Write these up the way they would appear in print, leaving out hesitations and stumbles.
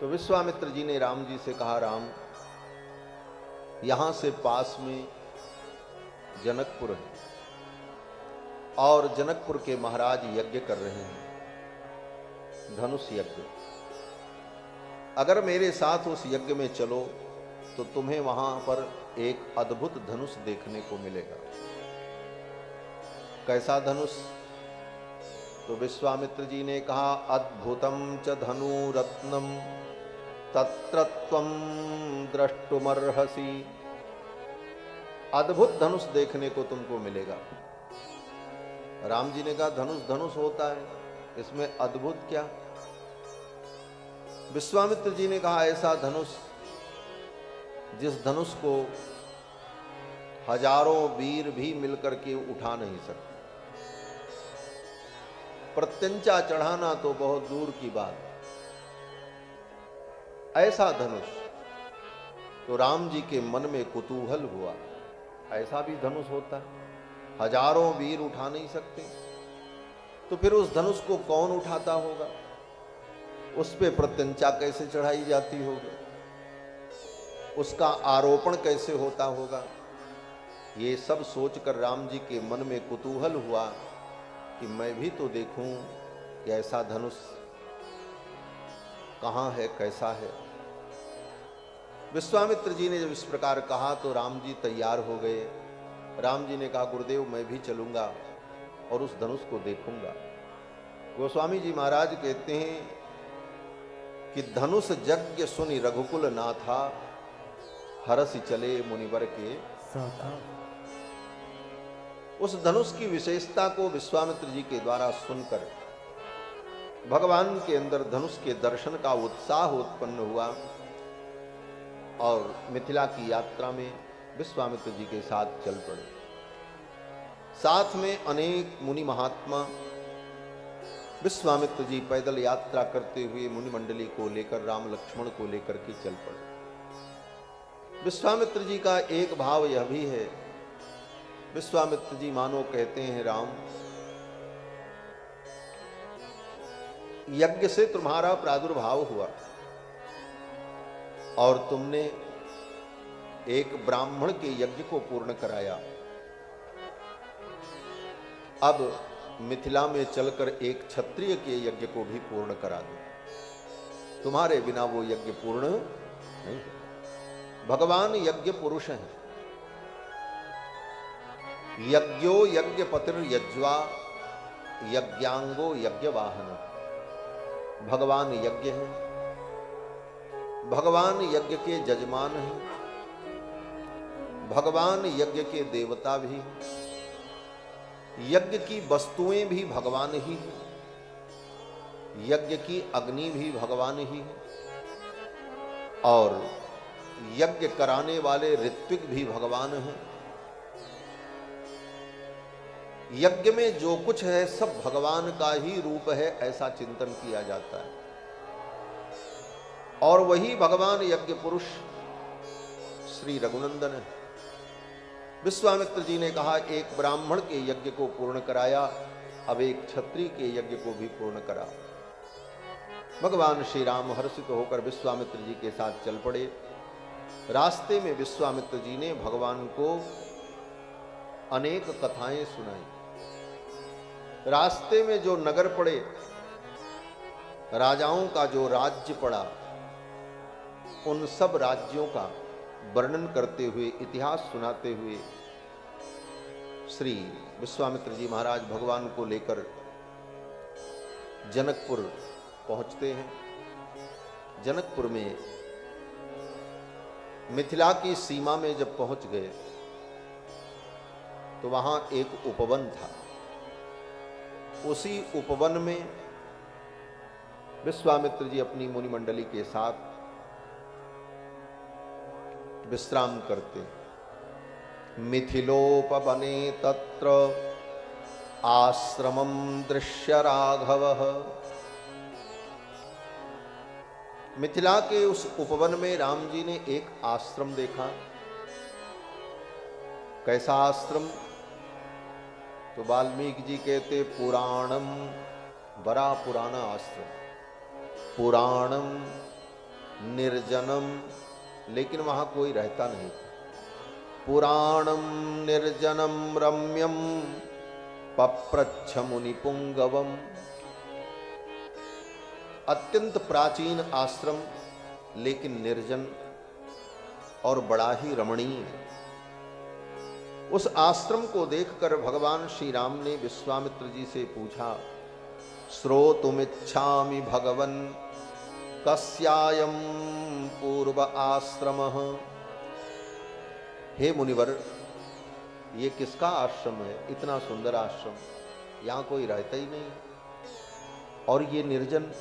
तो विश्वामित्र जी ने राम जी से कहा, राम, यहां से पास में जनकपुर है और जनकपुर के महाराज यज्ञ कर रहे हैं, धनुष यज्ञ। अगर मेरे साथ उस यज्ञ में चलो तो तुम्हें वहां पर एक अद्भुत धनुष देखने को मिलेगा। कैसा धनुष? तो विश्वामित्र जी ने कहा, अद्भुतम च धनु रत्नम तत्र त्वं द्रष्टुमर्हसि। अद्भुत धनुष देखने को तुमको मिलेगा। राम जी ने कहा, धनुष धनुष होता है, इसमें अद्भुत क्या? विश्वामित्र जी ने कहा, ऐसा धनुष जिस धनुष को हजारों वीर भी मिलकर के उठा नहीं सकते, प्रत्यंचा चढ़ाना तो बहुत दूर की बात, ऐसा धनुष। तो राम जी के मन में कुतूहल हुआ, ऐसा भी धनुष होता है, हजारों वीर उठा नहीं सकते, तो फिर उस धनुष को कौन उठाता होगा, उस पे प्रत्यंचा कैसे चढ़ाई जाती होगी, उसका आरोपण कैसे होता होगा। ये सब सोचकर राम जी के मन में कुतूहल हुआ कि मैं भी तो देखूं कि ऐसा धनुष कहाँ है, कैसा है। विश्वामित्र जी ने जब इस प्रकार कहा तो राम जी तैयार हो गए। राम जी ने कहा, गुरुदेव मैं भी चलूंगा और उस धनुष को देखूंगा। गोस्वामी जी महाराज कहते हैं कि धनुष यज्ञ सुनि रघुकुल नाथा, हरसि चले मुनिवर के साथा। उस धनुष की विशेषता को विश्वामित्र जी के द्वारा सुनकर भगवान के अंदर धनुष के दर्शन का उत्साह उत्पन्न हुआ और मिथिला की यात्रा में विश्वामित्र जी के साथ चल पड़े। साथ में अनेक मुनि महात्मा विश्वामित्र जी पैदल यात्रा करते हुए मुनि मंडली को लेकर, राम लक्ष्मण को लेकर के चल पड़े। विश्वामित्र जी का एक भाव यह भी है, विश्वामित्र जी मानो कहते हैं, राम, यज्ञ से तुम्हारा प्रादुर्भाव हुआ और तुमने एक ब्राह्मण के यज्ञ को पूर्ण कराया। अब मिथिला में चलकर एक क्षत्रिय के यज्ञ को भी पूर्ण करा दो, तुम्हारे बिना वो यज्ञ पूर्ण नहीं है। भगवान यज्ञ पुरुष हैं। यज्ञो यज्ञ पतिर्यज्वा यज्ञांगो यज्ञ वाहन। भगवान यज्ञ हैं, भगवान यज्ञ के जजमान हैं, भगवान यज्ञ के देवता भी हैं, यज्ञ की वस्तुएं भी भगवान ही हैं, यज्ञ की अग्नि भी भगवान ही है और यज्ञ कराने वाले ऋत्विक भी भगवान हैं। यज्ञ में जो कुछ है सब भगवान का ही रूप है, ऐसा चिंतन किया जाता है। और वही भगवान यज्ञ पुरुष श्री रघुनंदन है। विश्वामित्र जी ने कहा, एक ब्राह्मण के यज्ञ को पूर्ण कराया, अब एक क्षत्रिय के यज्ञ को भी पूर्ण करा। भगवान श्री राम हर्षित होकर विश्वामित्र जी के साथ चल पड़े। रास्ते में विश्वामित्र जी ने भगवान को अनेक कथाएं सुनाई। रास्ते में जो नगर पड़े, राजाओं का जो राज्य पड़ा, उन सब राज्यों का वर्णन करते हुए, इतिहास सुनाते हुए श्री विश्वामित्र जी महाराज भगवान को लेकर जनकपुर पहुंचते हैं। जनकपुर में मिथिला की सीमा में जब पहुंच गए तो वहां एक उपवन था। उसी उपवन में विश्वामित्र जी अपनी मुनि मंडली के साथ विश्राम करते। मिथिलोपवने तत्र आश्रमं दृश्य राघवः। मिथिला के उस उपवन में राम जी ने एक आश्रम देखा। कैसा आश्रम? तो वाल्मीकि जी कहते पुराणम, बड़ा पुराना आश्रम। पुराणम निर्जनम, लेकिन वहां कोई रहता नहीं था। पुराणम निर्जनम रम्यम पप्रच्छ मुनि पुंगवम, अत्यंत प्राचीन आश्रम लेकिन निर्जन और बड़ा ही रमणीय। उस आश्रम को देखकर भगवान श्री राम ने विश्वामित्र जी से पूछा, श्रोतुमिच्छामि भगवन् कस्यायं पूर्व आश्रमः। हे मुनिवर, ये किसका आश्रम है? इतना सुंदर आश्रम, यहाँ कोई रहता ही नहीं, और ये निर्जन,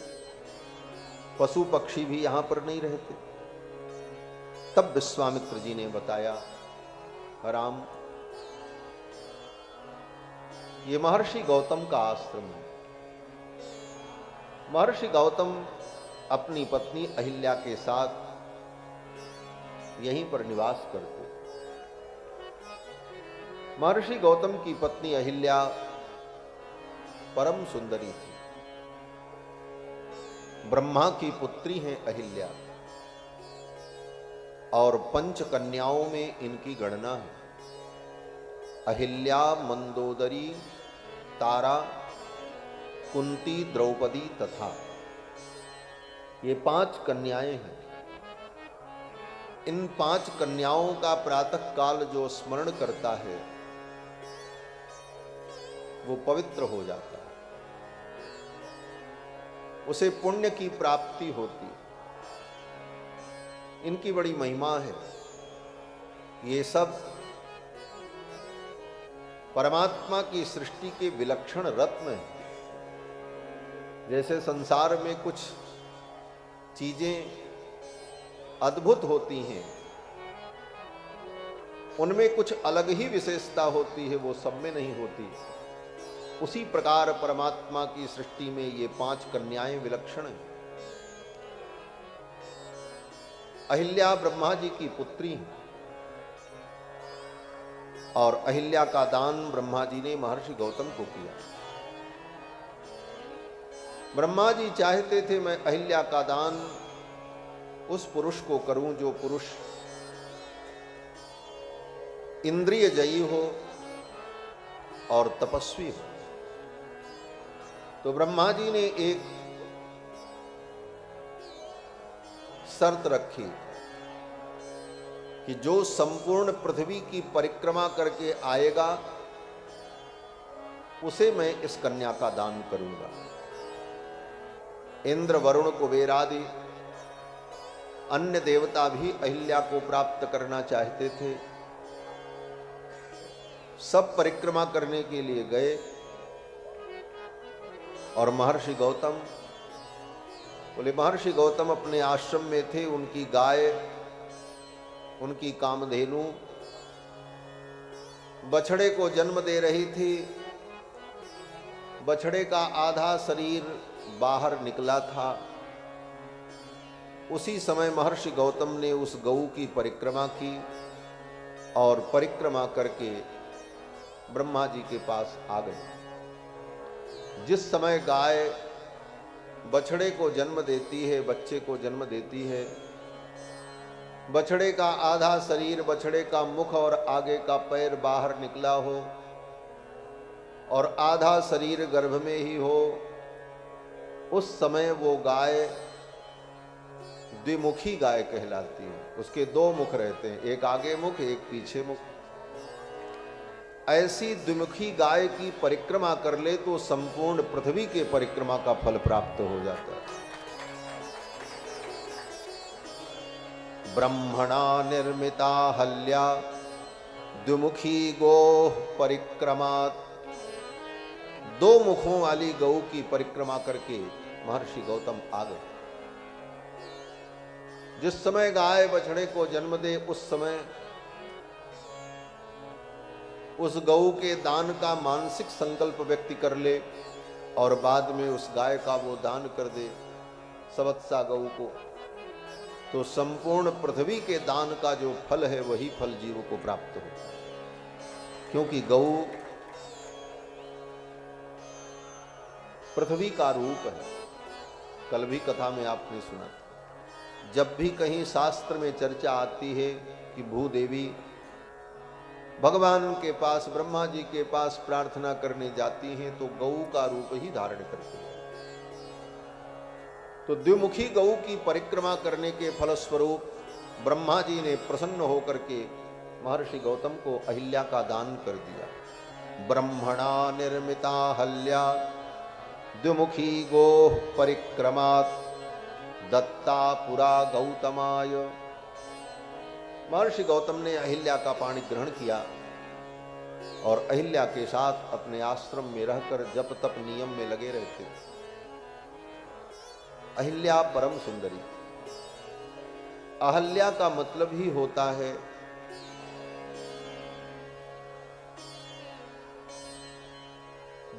पशु पक्षी भी यहाँ पर नहीं रहते। तब विश्वामित्र जी ने बताया, राम, ये महर्षि गौतम का आश्रम है। महर्षि गौतम अपनी पत्नी अहिल्या के साथ यहीं पर निवास करते। महर्षि गौतम की पत्नी अहिल्या परम सुंदरी थी। ब्रह्मा की पुत्री हैं अहिल्या, और पंच कन्याओं में इनकी गणना है। अहिल्या, मंदोदरी, तारा, कुंती, द्रौपदी तथा ये 5 कन्याएं हैं। इन 5 कन्याओं का प्रातः काल जो स्मरण करता है वो पवित्र हो जाता है, उसे पुण्य की प्राप्ति होती है। इनकी बड़ी महिमा है। ये सब परमात्मा की सृष्टि के विलक्षण रत्न हैं। जैसे संसार में कुछ चीजें अद्भुत होती हैं, उनमें कुछ अलग ही विशेषता होती है, वो सब में नहीं होती। उसी प्रकार परमात्मा की सृष्टि में ये 5 कन्याएं विलक्षण हैं। अहिल्या ब्रह्मा जी की पुत्री हैं, और अहिल्या का दान ब्रह्मा जी ने महर्षि गौतम को किया। ब्रह्मा जी चाहते थे मैं अहिल्या का दान उस पुरुष को करूं जो पुरुष इंद्रिय जयी हो और तपस्वी हो। तो ब्रह्मा जी ने एक शर्त रखी कि जो संपूर्ण पृथ्वी की परिक्रमा करके आएगा उसे मैं इस कन्या का दान करूंगा। इंद्र, वरुण, कुबेर आदि अन्य देवता भी अहिल्या को प्राप्त करना चाहते थे। सब परिक्रमा करने के लिए गए, और महर्षि गौतम बोले, महर्षि गौतम अपने आश्रम में थे। उनकी गाय, उनकी कामधेनु बछड़े को जन्म दे रही थी। बछड़े का आधा शरीर बाहर निकला था। उसी समय महर्षि गौतम ने उस गऊ की परिक्रमा की, और परिक्रमा करके ब्रह्मा जी के पास आ गए। जिस समय गाय बछड़े को जन्म देती है, बच्चे को जन्म देती है, बछड़े का आधा शरीर, बछड़े का मुख और आगे का पैर बाहर निकला हो, और आधा शरीर गर्भ में ही हो, उस समय वो गाय द्विमुखी गाय कहलाती है। उसके 2 मुख रहते हैं, एक आगे मुख, एक पीछे मुख। ऐसी द्विमुखी गाय की परिक्रमा कर ले तो संपूर्ण पृथ्वी के परिक्रमा का फल प्राप्त हो जाता है। ब्रह्मणा निर्मिता हल्या द्विमुखी गोह परिक्रमात्। 2 मुखों वाली गौ की परिक्रमा करके महर्षि गौतम आ गए। जिस समय गाय बछड़े को जन्म दे, उस समय उस गऊ के दान का मानसिक संकल्प व्यक्ति कर ले, और बाद में उस गाय का वो दान कर दे सवत्सा गऊ को, तो संपूर्ण पृथ्वी के दान का जो फल है वही फल जीव को प्राप्त हो। क्योंकि गऊ पृथ्वी का रूप है। कल भी कथा में आपने सुना, जब भी कहीं शास्त्र में चर्चा आती है कि भूदेवी भगवान के पास, ब्रह्मा जी के पास प्रार्थना करने जाती हैं तो गौ का रूप ही धारण करती हैं। तो द्विमुखी गौ की परिक्रमा करने के फलस्वरूप ब्रह्मा जी ने प्रसन्न होकर के महर्षि गौतम को अहिल्या का दान कर दिया। ब्रह्मणा निर्मिता अहल्या द्विमुखी गोः परिक्रमात् दत्ता पुरा गौतमाय। महर्षि गौतम ने अहिल्या का पाणी ग्रहण किया और अहिल्या के साथ अपने आश्रम में रहकर जप तप नियम में लगे रहते। अहिल्या परम सुंदरी। अहल्या का मतलब ही होता है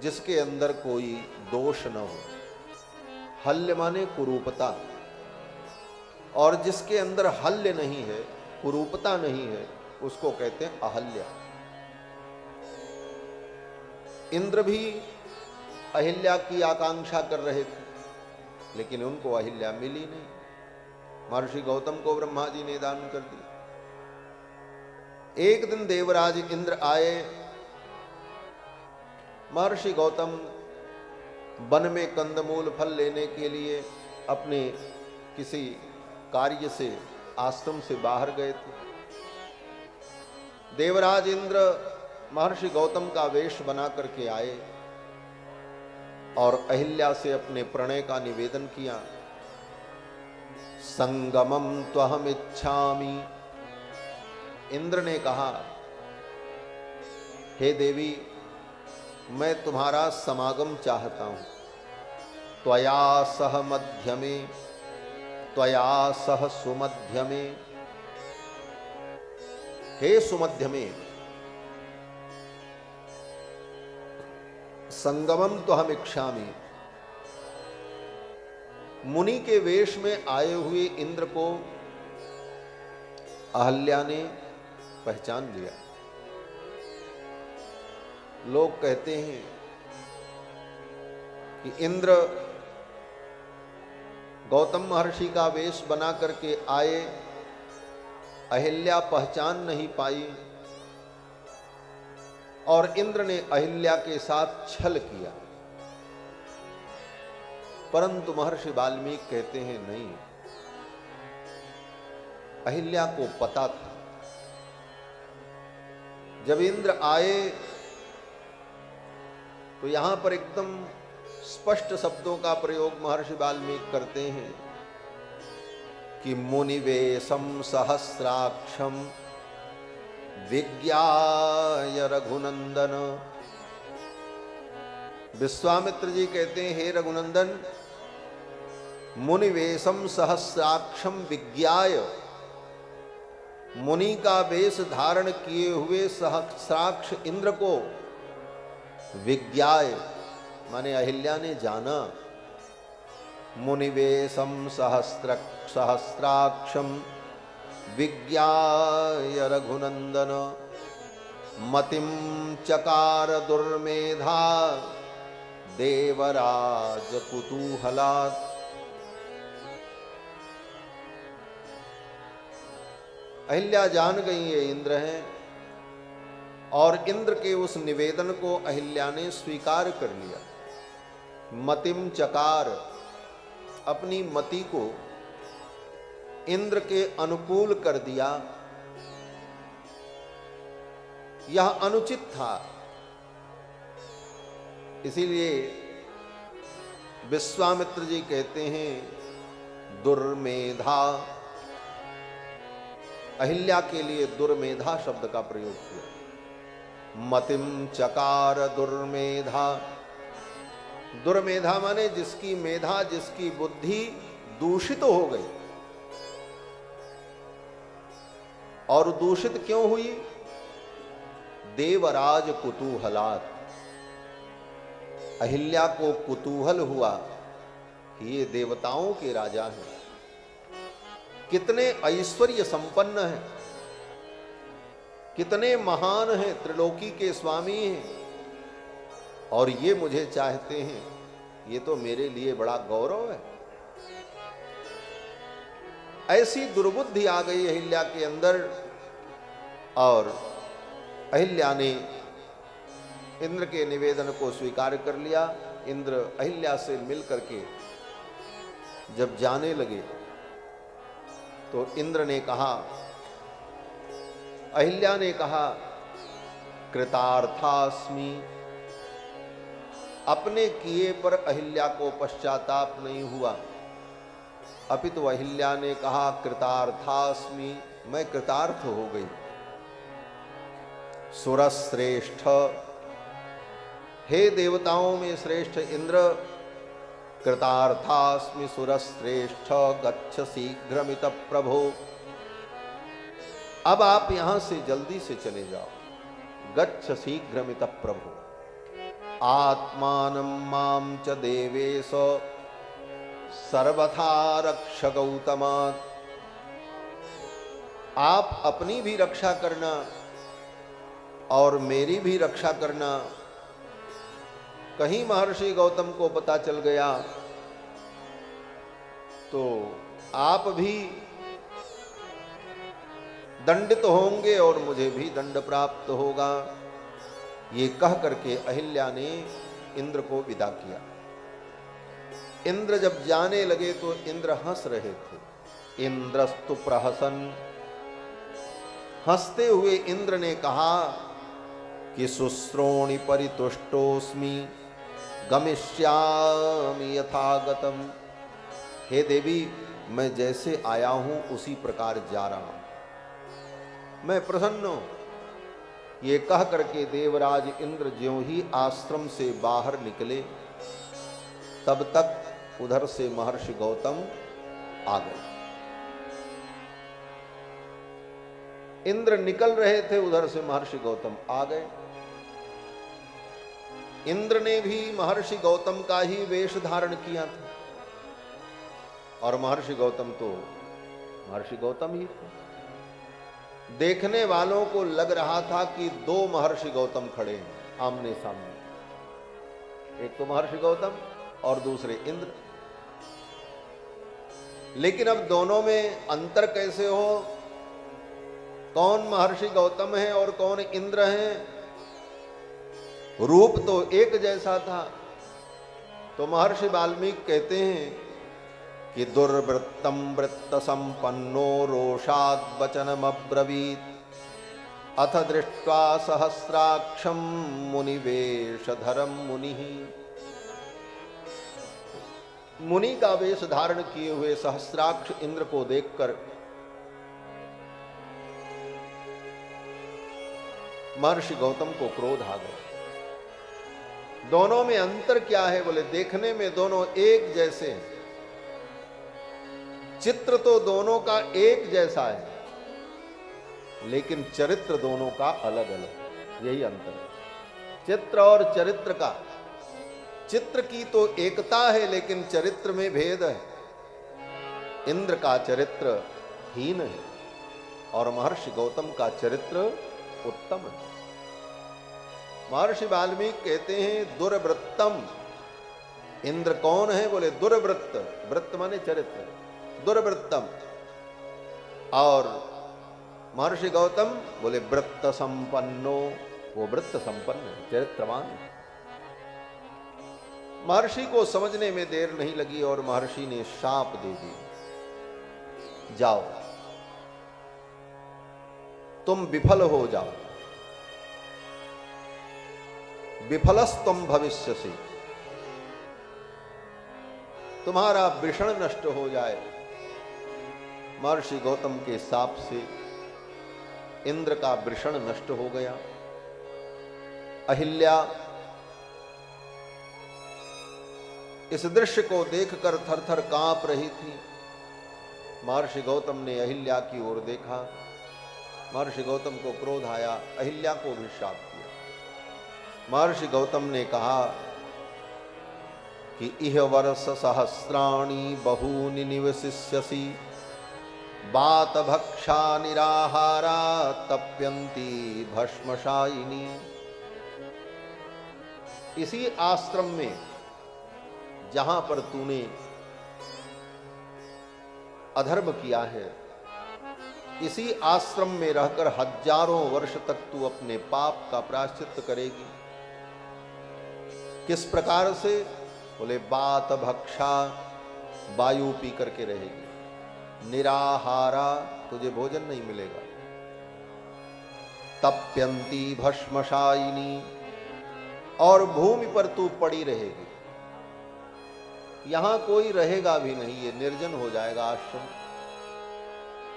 जिसके अंदर कोई दोष न हो। हल्य माने कुरूपता, और जिसके अंदर हल्य नहीं है, कुरूपता नहीं है, उसको कहते हैं अहल्या। इंद्र भी अहिल्या की आकांक्षा कर रहे थे, लेकिन उनको अहिल्या मिली नहीं। महर्षि गौतम को ब्रह्मा जी ने दान कर दिया। एक दिन देवराज इंद्र आए। महर्षि गौतम वन में कंदमूल फल लेने के लिए अपने किसी कार्य से आश्रम से बाहर गए थे। देवराज इंद्र महर्षि गौतम का वेश बना करके आए और अहिल्या से अपने प्रणय का निवेदन किया। संगमम त्वहम इच्छामि। इंद्र ने कहा, हे देवी, मैं तुम्हारा समागम चाहता हूं। त्वया सह मध्यमे, त्वया सह सुमध्यमे। हे सुमध्यमे, संगमम तो हम इच्छामि। मुनि के वेश में आए हुए इंद्र को अहल्या ने पहचान लिया। लोग कहते हैं कि इंद्र गौतम महर्षि का वेश बना करके आए, अहिल्या पहचान नहीं पाई और इंद्र ने अहिल्या के साथ छल किया। परंतु महर्षि वाल्मीकि कहते हैं नहीं, अहिल्या को पता था। जब इंद्र आए तो यहां पर एकदम स्पष्ट शब्दों का प्रयोग महर्षि वाल्मीकि करते हैं कि मुनिवेशम सहस्राक्षम विज्ञाय रघुनंदन। विश्वामित्र जी कहते हैं, हे रघुनंदन, मुनिवेशम सहस्राक्षम विज्ञाय, मुनि का वेश धारण किए हुए सहस्राक्ष इंद्र को विज्ञाय माने अहिल्या ने जाना। मुनिवेशम सहस्राक्षम विज्ञाय रघुनंदन मतिम चकार दुर्मेधा देवराज कुतूहलात्। अहिल्या जान गई ये इंद्र हैं और इंद्र के उस निवेदन को अहिल्या ने स्वीकार कर लिया। मतिम चकार, अपनी मति को इंद्र के अनुकूल कर दिया। यह अनुचित था, इसीलिए विश्वामित्र जी कहते हैं दुर्मेधा। अहिल्या के लिए दुर्मेधा शब्द का प्रयोग किया। मतिम चकार दुर्मेधा। दुर्मेधा माने जिसकी मेधा, जिसकी बुद्धि दूषित हो गई। और दूषित क्यों हुई? देवराज कुतूहलात्। अहिल्या को कुतूहल हुआ कि ये देवताओं के राजा हैं, कितने ऐश्वर्य संपन्न हैं, कितने महान हैं, त्रिलोकी के स्वामी हैं, और ये मुझे चाहते हैं। ये तो मेरे लिए बड़ा गौरव है। ऐसी दुर्बुद्धि आ गई अहिल्या के अंदर, और अहिल्या ने इंद्र के निवेदन को स्वीकार कर लिया। इंद्र अहिल्या से मिल करके जब जाने लगे तो इंद्र ने कहा, अहिल्या ने कहा, कृतार्थास्मि। अपने किए पर अहिल्या को पश्चाताप नहीं हुआ, अपितु अहिल्या ने कहा, कृतार्थास्मि, मैं कृतार्थ हो गई। सुरश्रेष्ठ, हे देवताओं में श्रेष्ठ इंद्र, कृतार्थास्मि सुरश्रेष्ठ, गच्छ शीघ्रमित प्रभो। अब आप यहां से जल्दी से चले जाओ। गच्छ शीघ्रमित प्रभो। आत्मानं मां च देवेश सर्वथा रक्ष गौतमात्। आप अपनी भी रक्षा करना और मेरी भी रक्षा करना। कहीं महर्षि गौतम को पता चल गया तो आप भी दंडित होंगे और मुझे भी दंड प्राप्त होगा। ये कह करके अहिल्या ने इंद्र को विदा किया। इंद्र जब जाने लगे तो इंद्र हंस रहे थे। इंद्रस्तु प्रहसन, हंसते हुए इंद्र ने कहा कि शुश्रोणि परितुष्टोस्मि गमिष्यामि यथागतम। हे देवी, मैं जैसे आया हूं उसी प्रकार जा रहा हूं, मैं प्रसन्न हूं। ये कह करके देवराज इंद्र ज्यों ही आश्रम से बाहर निकले तब तक उधर से महर्षि गौतम आ गए। इंद्र निकल रहे थे, उधर से महर्षि गौतम आ गए। इंद्र ने भी महर्षि गौतम का ही वेश धारण किया था और महर्षि गौतम तो महर्षि गौतम ही थे। देखने वालों को लग रहा था कि दो महर्षि गौतम खड़े हैं आमने सामने, एक तो महर्षि गौतम और दूसरे इंद्र। लेकिन अब दोनों में अंतर कैसे हो, कौन महर्षि गौतम है और कौन इंद्र है? रूप तो एक जैसा था। तो महर्षि वाल्मीकि कहते हैं कि दुर्वृत्तम वृत्त संपन्नो रोषाद वचनम अब्रवीत अथ दृष्ट्वा सहस्राक्षम मुनिवेशधरम मुनि। मुनि का वेश धारण किए हुए सहस्राक्ष इंद्र को देखकर महर्षि गौतम को क्रोध आ गया। दोनों में अंतर क्या है? बोले देखने में दोनों एक जैसे हैं, चित्र तो दोनों का एक जैसा है, लेकिन चरित्र दोनों का अलग अलग। यही अंतर है चित्र और चरित्र का। चित्र की तो एकता है लेकिन चरित्र में भेद है। इंद्र का चरित्र हीन है और महर्षि गौतम का चरित्र उत्तम है। महर्षि वाल्मीकि कहते हैं दुर्वृत्तम। इंद्र कौन है? बोले दुर्वृत्त। वृत्त माने चरित्र, दुर्वृत्तम। और महर्षि गौतम बोले वृत्त संपन्नो, वो वृत्त संपन्न है, चरित्रवान है। महर्षि को समझने में देर नहीं लगी और महर्षि ने शाप दे दी, जाओ तुम विफल हो जाओ, विफलस्तुम भविष्यसि, तुम्हारा वृषण नष्ट हो जाए। महर्षि गौतम के शाप से इंद्र का वृषण नष्ट हो गया। अहिल्या इस दृश्य को देखकर थर-थर कांप रही थी। महर्षि गौतम ने अहिल्या की ओर देखा। महर्षि गौतम को क्रोध आया, अहिल्या को भी शाप दिया। महर्षि गौतम ने कहा कि इह वर्ष सहस्राणि बहूनि निवसिष्यसि, बात भक्षा निराहारा तप्यन्ति भस्मशायिनी। इसी आश्रम में जहां पर तूने अधर्म किया है, इसी आश्रम में रहकर हजारों वर्ष तक तू अपने पाप का प्रायश्चित करेगी। किस प्रकार से? बोले बात भक्षा, वायु पी करके रहेगी, निराहारा, तुझे भोजन नहीं मिलेगा, तप्यंती भस्मशायिनी, और भूमि पर तू पड़ी रहेगी, यहां कोई रहेगा भी नहीं, ये निर्जन हो जाएगा आश्रम,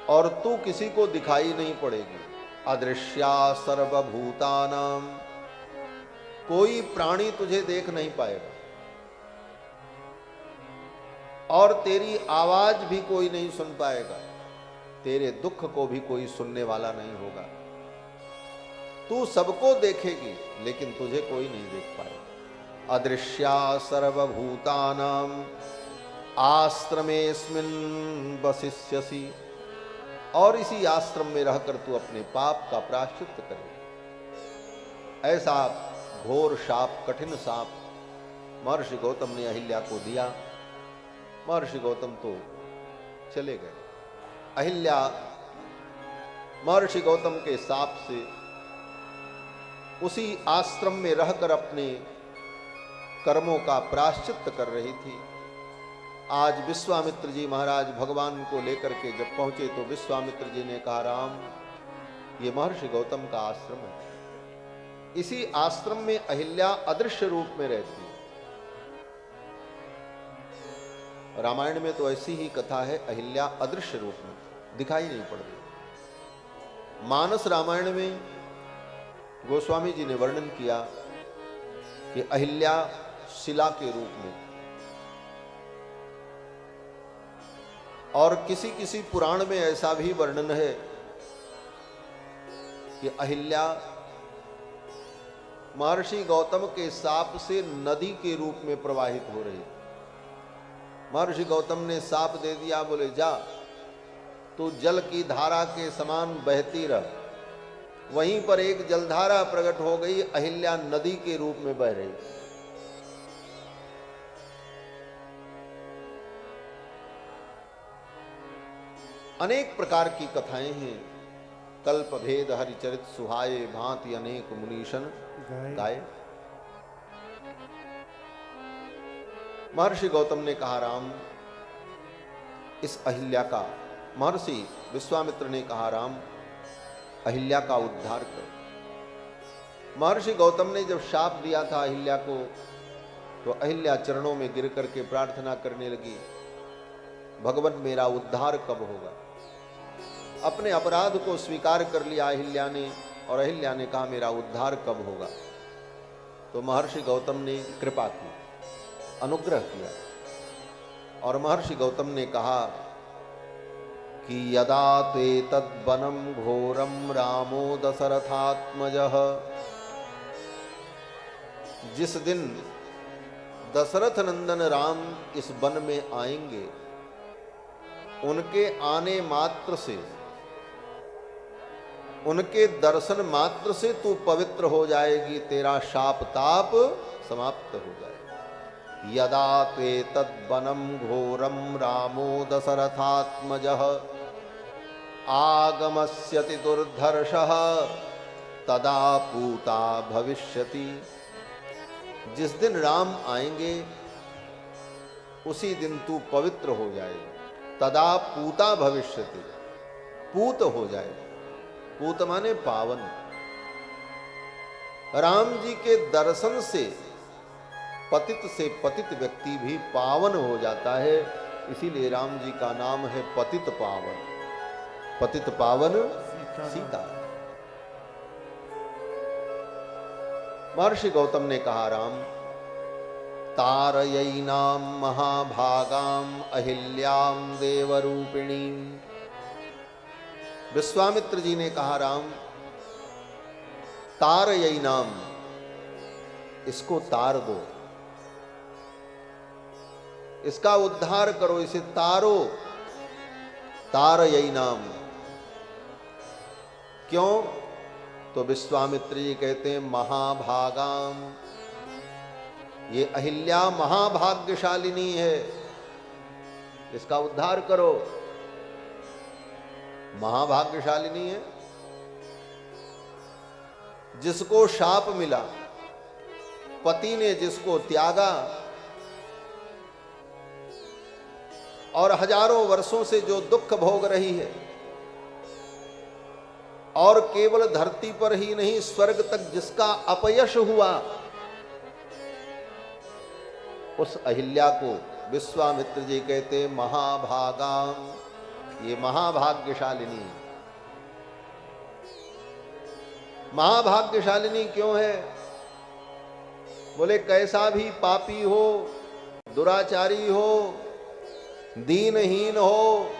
और तू किसी को दिखाई नहीं पड़ेगी। अदृश्या सर्वभूतानाम, कोई प्राणी तुझे देख नहीं पाएगा, और तेरी आवाज भी कोई नहीं सुन पाएगा, तेरे दुख को भी कोई सुनने वाला नहीं होगा। तू सबको देखेगी लेकिन तुझे कोई नहीं देख पाएगा। अदृश्या सर्वभूतानाम आश्रमेस्मिन् वसिष्यसि, और इसी आश्रम में रहकर तू अपने पाप का प्रायश्चित करे। ऐसा घोर शाप, कठिन शाप महर्षि गौतम ने अहिल्या को दिया। महर्षि गौतम तो चले गए। अहिल्या महर्षि गौतम के शाप से उसी आश्रम में रहकर अपने कर्मों का प्रायश्चित कर रही थी। आज विश्वामित्र जी महाराज भगवान को लेकर के जब पहुंचे तो विश्वामित्र जी ने कहा, राम, ये महर्षि गौतम का आश्रम है, इसी आश्रम में अहिल्या अदृश्य रूप में रहती है। रामायण में तो ऐसी ही कथा है, अहिल्या अदृश्य रूप में दिखाई नहीं पड़ती। मानस रामायण में गोस्वामी जी ने वर्णन किया कि अहिल्या शिला के रूप में, और किसी किसी पुराण में ऐसा भी वर्णन है कि अहिल्या महर्षि गौतम के शाप से नदी के रूप में प्रवाहित हो रही। महर्षि गौतम ने शाप दे दिया, बोले जा तू जल की धारा के समान बहती रह। वहीं पर एक जलधारा प्रकट हो गई, अहिल्या नदी के रूप में बह रही। अनेक प्रकार की कथाएं हैं। कल्प भेद हरिचरित सुहाए, भांति अनेक मुनीशन गाए। महर्षि गौतम ने कहा, राम, इस अहिल्या का, महर्षि विश्वामित्र ने कहा, राम, अहिल्या का उद्धार कर। महर्षि गौतम ने जब शाप दिया था अहिल्या को, तो अहिल्या चरणों में गिर करके प्रार्थना करने लगी, भगवान मेरा उद्धार कब होगा। अपने अपराध को स्वीकार कर लिया अहिल्या ने, और अहिल्या ने कहा मेरा उद्धार कब होगा। तो महर्षि गौतम ने कृपा की, अनुग्रह किया, और महर्षि गौतम ने कहा कि यदा ते तद्वनम घोरम रामो दशरथात्मजः, जिस दिन दशरथ नंदन राम इस वन में आएंगे, उनके आने मात्र से, उनके दर्शन मात्र से तू पवित्र हो जाएगी, तेरा शाप ताप समाप्त हो जाएगा। यदा ते तद्वनम घोरम रामो दशरथात्मजः आगमस्यति दुर्धर्षः तदा पूता भविष्यति। जिस दिन राम आएंगे उसी दिन तू पवित्र हो जाएगी। तदा पूता भविष्यति, पूत हो जाएगी। पूत माने पावन। राम जी के दर्शन से पतित व्यक्ति भी पावन हो जाता है। इसीलिए राम जी का नाम है पतित पावन। पतित पावन सीता। महर्षि गौतम ने कहा, राम, तारयैनाम महाभागाम अहिल्याम देवरूपिणीम। विश्वामित्र जी ने कहा, राम, तारयैनाम, इसको तार दो, इसका उद्धार करो, इसे तारो। तारयैनाम, क्यों? तो विश्वामित्र जी कहते हैं महाभागाम, ये अहिल्या महाभाग्यशालिनी है, इसका उद्धार करो। महाभाग्यशालिनी है। जिसको शाप मिला, पति ने जिसको त्यागा और हजारों वर्षों से जो दुख भोग रही है, और केवल धरती पर ही नहीं स्वर्ग तक जिसका अपयश हुआ, उस अहिल्या को विश्वामित्र जी कहते महाभागाम, ये महाभाग्यशालिनी। महाभाग्यशालिनी क्यों है? बोले कैसा भी पापी हो, दुराचारी हो, दीनहीन हो,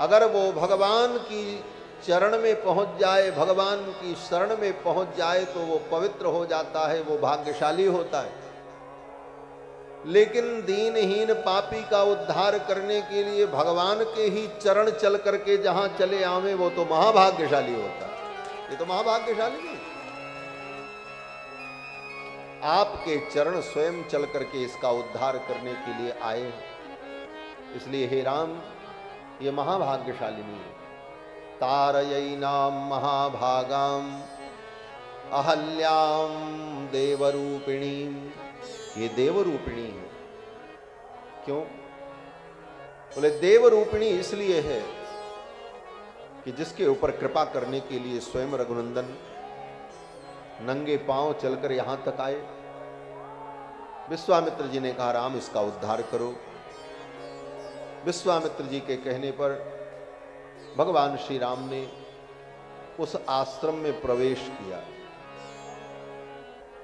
अगर वो भगवान की चरण में पहुंच जाए, भगवान की शरण में पहुंच जाए तो वो पवित्र हो जाता है, वो भाग्यशाली होता है। लेकिन दीनहीन पापी का उद्धार करने के लिए भगवान के ही चरण चल करके जहां चले आवे, वो तो महाभाग्यशाली होता है। ये तो महाभाग्यशाली नहीं, आपके चरण स्वयं चल करके इसका उद्धार करने के लिए आए हैं। इसलिए हे राम, ये महाभाग्यशालिनी है। तारयैनाम महाभागाम अहल्याम देवरूपिणी, ये देवरूपिणी है। क्यों? बोले देवरूपिणी इसलिए है कि जिसके ऊपर कृपा करने के लिए स्वयं रघुनंदन नंगे पांव चलकर यहां तक आए। विश्वामित्र जी ने कहा राम इसका उद्धार करो। विश्वामित्र जी के कहने पर भगवान श्री राम ने उस आश्रम में प्रवेश किया।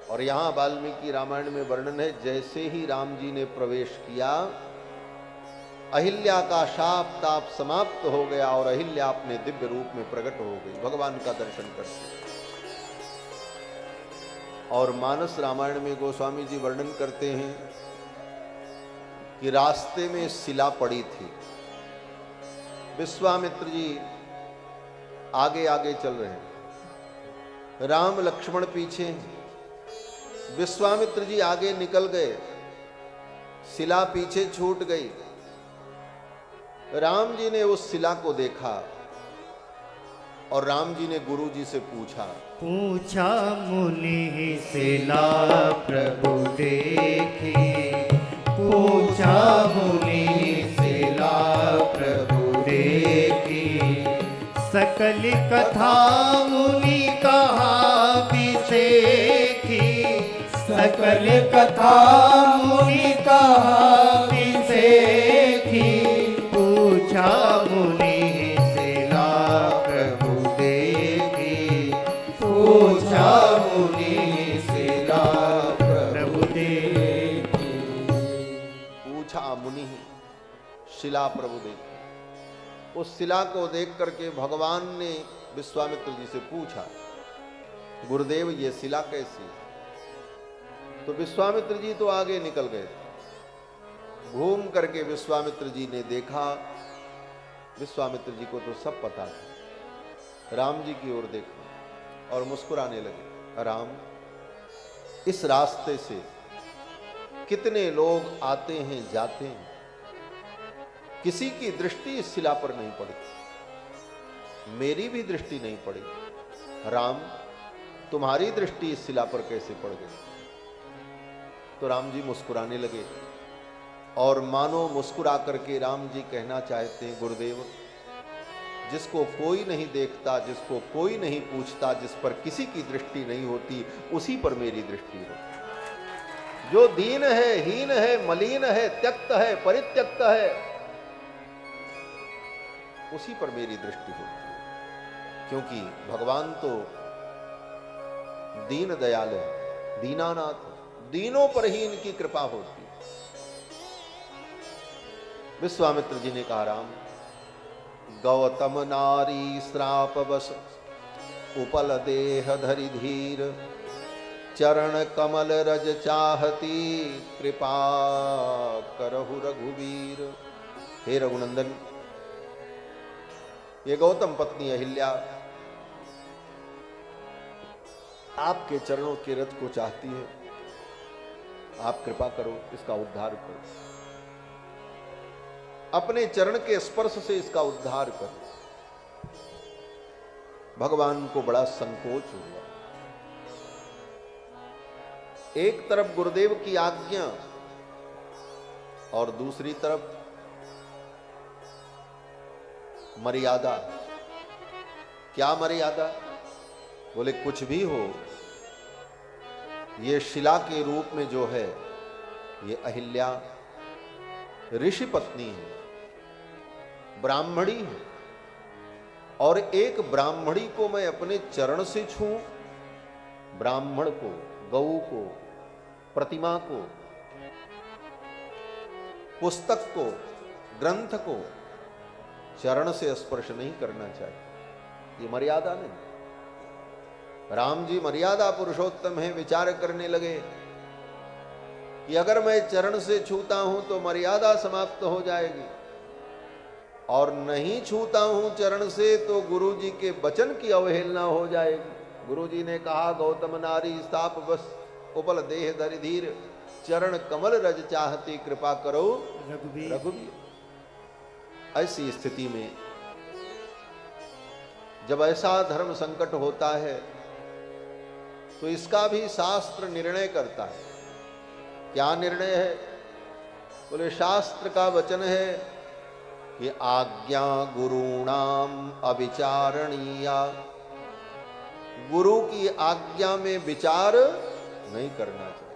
और यहां वाल्मीकि रामायण में वर्णन है, जैसे ही राम जी ने प्रवेश किया, अहिल्या का शाप ताप समाप्त हो गया और अहिल्या अपने दिव्य रूप में प्रकट हो गई भगवान का दर्शन करके। और मानस रामायण में गोस्वामी जी वर्णन करते हैं कि रास्ते में शिला पड़ी थी। विश्वामित्र जी आगे आगे चल रहे हैं, राम लक्ष्मण पीछे हैं। विश्वामित्र जी आगे निकल गए, शिला पीछे छूट गई। राम जी ने उस शिला को देखा और राम जी ने गुरु जी से पूछा मुनि शिला प्रभु देखे, पूछा मुनि शिला प्रभु देखे, सकल कथा मुनि कहा विसेखी, सकल कथा मुनि कहा विसेखी, पूछा मुनि शिला प्रभु देखी, पूछा मुनि शिला प्रभु देखी। पूछा मुनि शिला प्रभु देखी। उस शिला को देख करके भगवान ने विश्वामित्र जी से पूछा, गुरुदेव ये शिला कैसी? तो विश्वामित्र जी तो आगे निकल गए। घूम करके विश्वामित्र जी ने देखा, विश्वामित्र जी को तो सब पता था। राम जी की ओर देखा और मुस्कुराने लगे। राम, इस रास्ते से कितने लोग आते हैं जाते हैं, किसी की दृष्टि इस शिला पर नहीं पड़ी, मेरी भी दृष्टि नहीं पड़ी। राम, तुम्हारी दृष्टि इस शिला पर कैसे पड़ गई? तो राम जी मुस्कुराने लगे और मानो मुस्कुरा करके राम जी कहना चाहते हैं, गुरुदेव, जिसको कोई नहीं देखता, जिसको कोई नहीं पूछता, जिस पर किसी की दृष्टि नहीं होती, उसी पर मेरी दृष्टि होती। जो दीन है, हीन है, मलिन है, त्यक्त है, परित्यक्त है, उसी पर मेरी दृष्टि होती है। क्योंकि भगवान तो दीन दयाल है, दीनानाथ, दीनों पर ही इनकी कृपा होती है। विश्वामित्र जी ने कहा, राम, गौतम नारी श्राप बस उपल देह धरि धीर, चरण कमल रज चाहती, कृपा करहु रघुवीर। हे रघुनंदन, ये गौतम पत्नी अहिल्या आपके चरणों के रथ को चाहती है। आप कृपा करो, इसका उद्धार करो, अपने चरण के स्पर्श से इसका उद्धार करो। भगवान को बड़ा संकोच हुआ। एक तरफ गुरुदेव की आज्ञा और दूसरी तरफ मर्यादा। क्या मर्यादा? बोले कुछ भी हो, ये शिला के रूप में जो है ये अहिल्या ऋषि पत्नी है, ब्राह्मणी है, और एक ब्राह्मणी को मैं अपने चरण से छूं, ब्राह्मण को, गऊ को, प्रतिमा को, पुस्तक को, ग्रंथ को चरण से स्पर्श नहीं करना चाहिए। ये मर्यादा नहीं। राम जी मर्यादा पुरुषोत्तम है, विचार करने लगे कि अगर मैं चरण से छूता हूं तो मर्यादा समाप्त हो जाएगी, और नहीं छूता हूं चरण से तो गुरु जी के वचन की अवहेलना हो जाएगी। गुरु जी ने कहा, गौतम नारी स्थाप बस उपल देह धरि धीर, चरण कमल रज चाहती कृपा करो रघुवीर। ऐसी स्थिति में जब ऐसा धर्म संकट होता है तो इसका भी शास्त्र निर्णय करता है। क्या निर्णय है? बोले शास्त्र का वचन है कि आज्ञा गुरूणाम अविचारणीया, गुरु की आज्ञा में विचार नहीं करना चाहिए।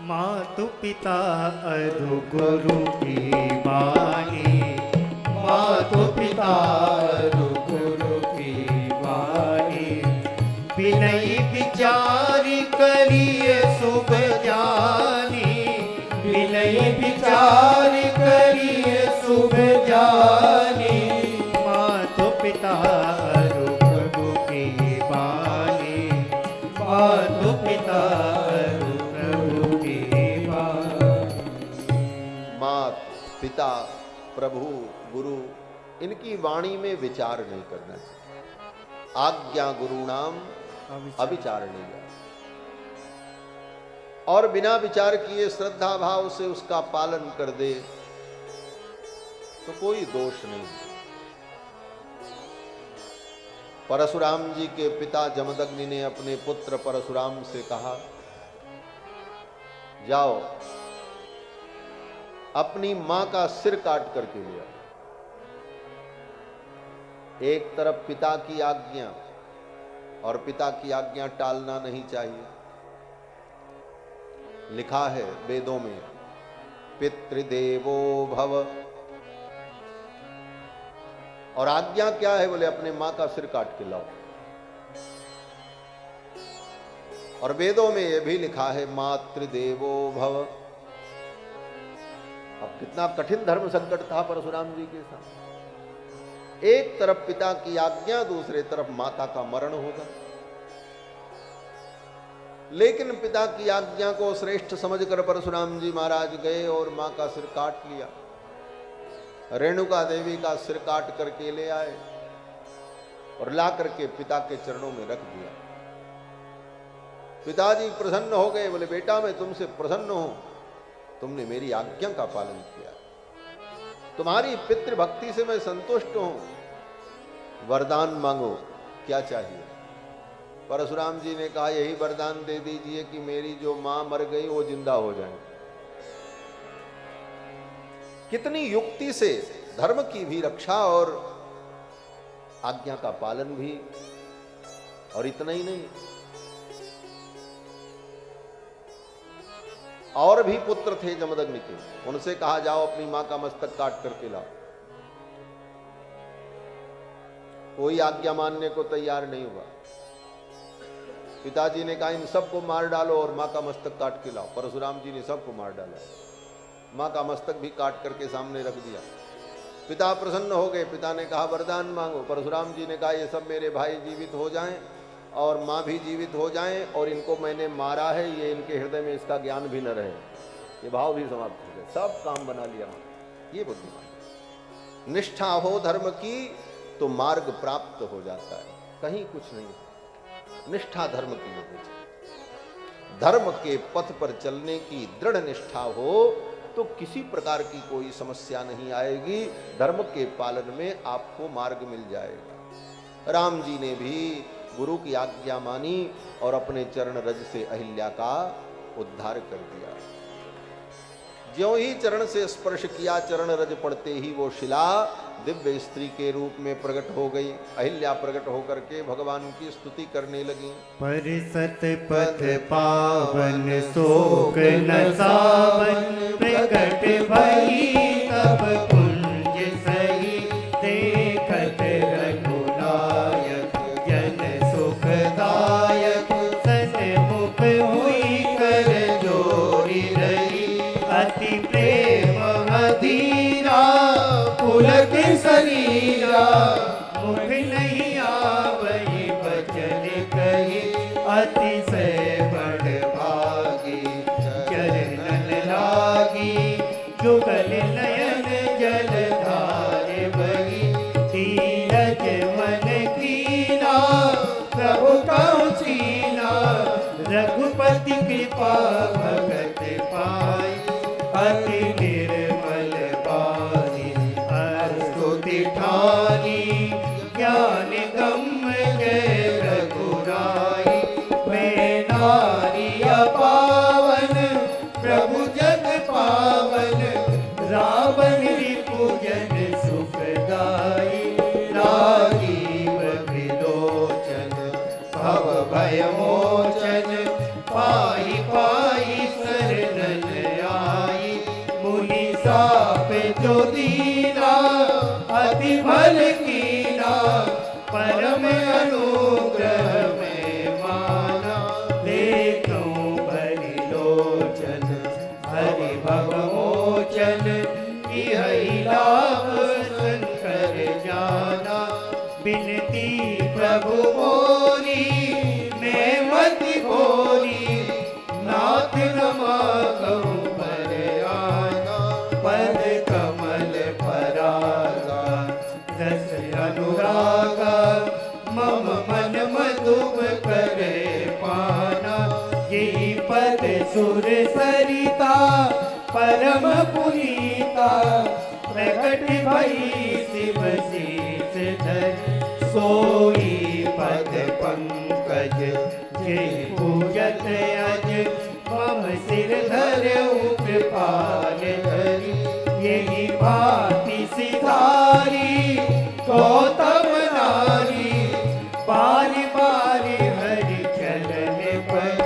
मातु पिता अरु गुरु की बानी, मातु पिता अरु गुरु की बानी, विनय विचार करिए शुभ जानी, विनय विचार करिए शुभ जानी, मातु पिता अरु गुरु की बानी, मातु पिता पिता, प्रभु, गुरु, इनकी वाणी में विचार नहीं करना चाहिए। आज्ञा गुरुणाम अविचारणीय, और बिना विचार किए श्रद्धा भाव से उसका पालन कर दे तो कोई दोष नहीं। परशुराम जी के पिता जमदग्नि ने अपने पुत्र परशुराम से कहा, जाओ अपनी मां का सिर काट करके लिया। एक तरफ पिता की आज्ञा, और पिता की आज्ञा टालना नहीं चाहिए। लिखा है वेदों में, पितृदेवो भव, और आज्ञा क्या है? बोले अपने मां का सिर काट के लाओ। और वेदों में यह भी लिखा है मातृदेवो भव। अब कितना कठिन धर्म संकट था परशुराम जी के साथ। एक तरफ पिता की आज्ञा, दूसरे तरफ माता का मरण होगा। लेकिन पिता की आज्ञा को श्रेष्ठ समझकर परशुराम जी महाराज गए और मां का सिर काट लिया। रेणुका देवी का सिर काट करके ले आए और ला करके पिता के चरणों में रख दिया। पिताजी प्रसन्न हो गए, बोले बेटा मैं तुमसे प्रसन्न हूं, तुमने मेरी आज्ञा का पालन किया, तुम्हारी पितृभक्ति से मैं संतुष्ट हूं, वरदान मांगो, क्या चाहिए? परशुराम जी ने कहा, यही वरदान दे दीजिए कि मेरी जो मां मर गई वो जिंदा हो जाए। कितनी युक्ति से धर्म की भी रक्षा और आज्ञा का पालन भी। और इतना ही नहीं, और भी पुत्र थे जमदग्नि के, उनसे कहा जाओ अपनी मां का मस्तक काट करके लाओ। कोई आज्ञा मानने को तैयार नहीं हुआ। पिताजी ने कहा इन सबको मार डालो और मां का मस्तक काट के लाओ। परशुराम जी ने सबको मार डाला, मां का मस्तक भी काट करके सामने रख दिया। पिता प्रसन्न हो गए। पिता ने कहा वरदान मांगो। परशुराम जी ने कहा ये सब मेरे भाई जीवित हो जाएं और माँ भी जीवित हो जाएं, और इनको मैंने मारा है, ये इनके हृदय में इसका ज्ञान भी न रहे, ये भाव भी समाप्त हो गए। सब काम बना लिया। ये बुद्धिमान। निष्ठा हो धर्म की तो मार्ग प्राप्त हो जाता है, कहीं कुछ नहीं। निष्ठा धर्म की होनी चाहिए। धर्म के पथ पर चलने की दृढ़ निष्ठा हो तो किसी प्रकार की कोई समस्या नहीं आएगी, धर्म के पालन में आपको मार्ग मिल जाएगा। राम जी ने भी गुरु की आज्ञा मानी और अपने चरण रज से अहिल्या का उद्धार कर दिया। ज्यों ही चरण से स्पर्श किया, चरण रज पड़ते ही वो शिला दिव्य स्त्री के रूप में प्रकट हो गई। अहिल्या प्रकट होकर के भगवान की स्तुति करने लगी। परिसत पथ पावन शोक न सावन, प्रकट भई तब कुंज सही, देखत रघुनायक जन सुखदायक, सन्मुख हुई कर जोरी रही, अति प्रेम अधीरा पुलक शरीरा, मुख नहीं आवई बचन कही, अतिशय बड़ भागी चरणन लागी, जुगल नयन जल धार बही, धीरज मन कीना प्रभु कहुँ चीना, रघुपति कृपा भगत पाई, अति निर्मल बानी स्तुति ठानी, ज्ञान गम जय रघुराई, मैं नारी पावन प्रभु जग पावन, रावण रिपुजन सुखदाई, राजीव विलोचन भव भय मोचन, पाई पाई शरणन आई, मुनि साप जो दीना अति भल कीना, परम अनुग्रह में माना, देखूं बलि लोचन हरि भव मोचन, इहि लाभ शंकर जाना, बिनती प्रभु मोरी मैं मति भोरी, नाथ नमा कहूँ पर आना, पद कमल परागा रस अनुरागा, मम मन मधुप करे पाना, यही पद सुर सरिता परम पुनीता, प्रकट भई शिव शीस धर, सोई पद पंकज जय पूजत अज, मम सिर धर कृपाल धरी, यही भांति सिधारी गौतम नारी, बारी बारी हरि चरण पर,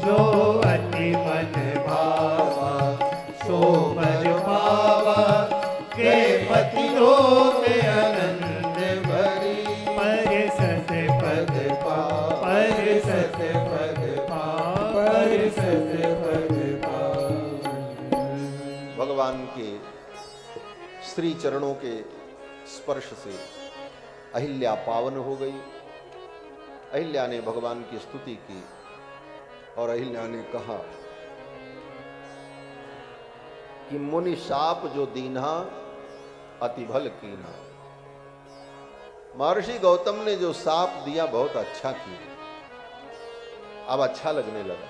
जो अति मन भावा सो बर पावा, के पति लोक आनंद भरी, पर सत पद पा, पर सत पद पा, पर सत पद पा। भगवान के श्री चरणों के स्पर्श से अहिल्या पावन हो गई। अहिल्या ने भगवान की स्तुति की और अहिल्या ने कहा कि मुनि शाप जो दीन्हा अति भल कीन्हा। महर्षि गौतम ने जो शाप दिया बहुत अच्छा किया, अब अच्छा लगने लगा।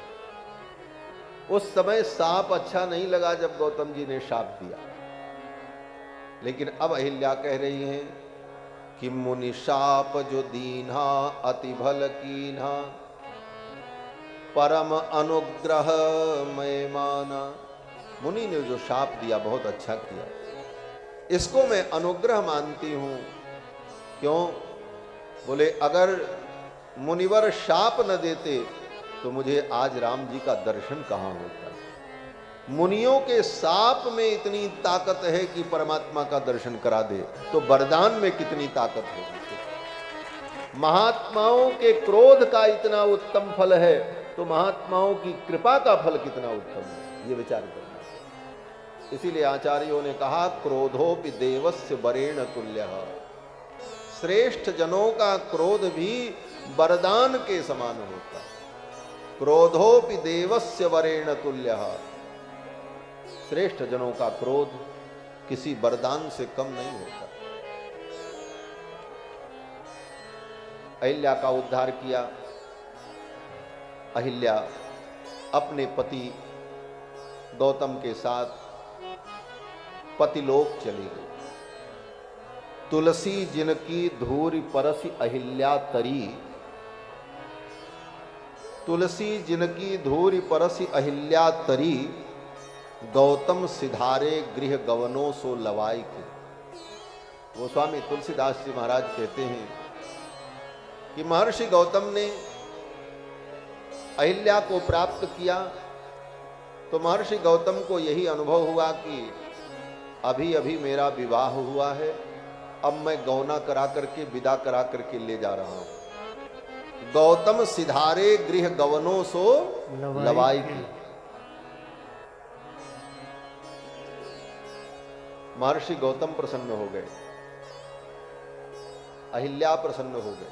उस समय शाप अच्छा नहीं लगा जब गौतम जी ने शाप दिया, लेकिन अब अहिल्या कह रही हैं कि मुनि शाप जो दीन्हा अति भल कीन्हा, परम अनुग्रह मैं माना। मुनि ने जो शाप दिया बहुत अच्छा किया, इसको मैं अनुग्रह मानती हूं। क्यों? बोले अगर मुनिवर शाप न देते तो मुझे आज राम जी का दर्शन कहां होता। मुनियों के शाप में इतनी ताकत है कि परमात्मा का दर्शन करा दे, तो वरदान में कितनी ताकत होगी। महात्माओं के क्रोध का इतना उत्तम फल है, तो महात्माओं की कृपा का फल कितना उत्तम है, ये विचार करना। इसीलिए आचार्यों ने कहा क्रोधोपि देवस्य वरेण तुल्यः। श्रेष्ठ जनों का क्रोध भी वरदान के समान होता है। क्रोधोपि देवस्य वरेण तुल्यः। श्रेष्ठ जनों का क्रोध किसी वरदान से कम नहीं होता। अहिल्या का उद्धार किया। अहिल्या अपने पति गौतम के साथ पतिलोक चली गई। तुलसी जिनकी धूरि परसि अहिल्या तरी, तुलसी जिनकी धूरि परसि अहिल्या तरी, गौतम सिधारे गृह गवनो सो लवाई के। वो स्वामी तुलसीदास जी महाराज कहते हैं कि महर्षि गौतम ने अहिल्या को प्राप्त किया तो महर्षि गौतम को यही अनुभव हुआ कि अभी अभी मेरा विवाह हुआ है, अब मैं गौना करा करके विदा करा करके ले जा रहा हूं। गौतम सिधारे गृह गवनो सो लवाई की। महर्षि गौतम प्रसन्न हो गए, अहिल्या प्रसन्न हो गए,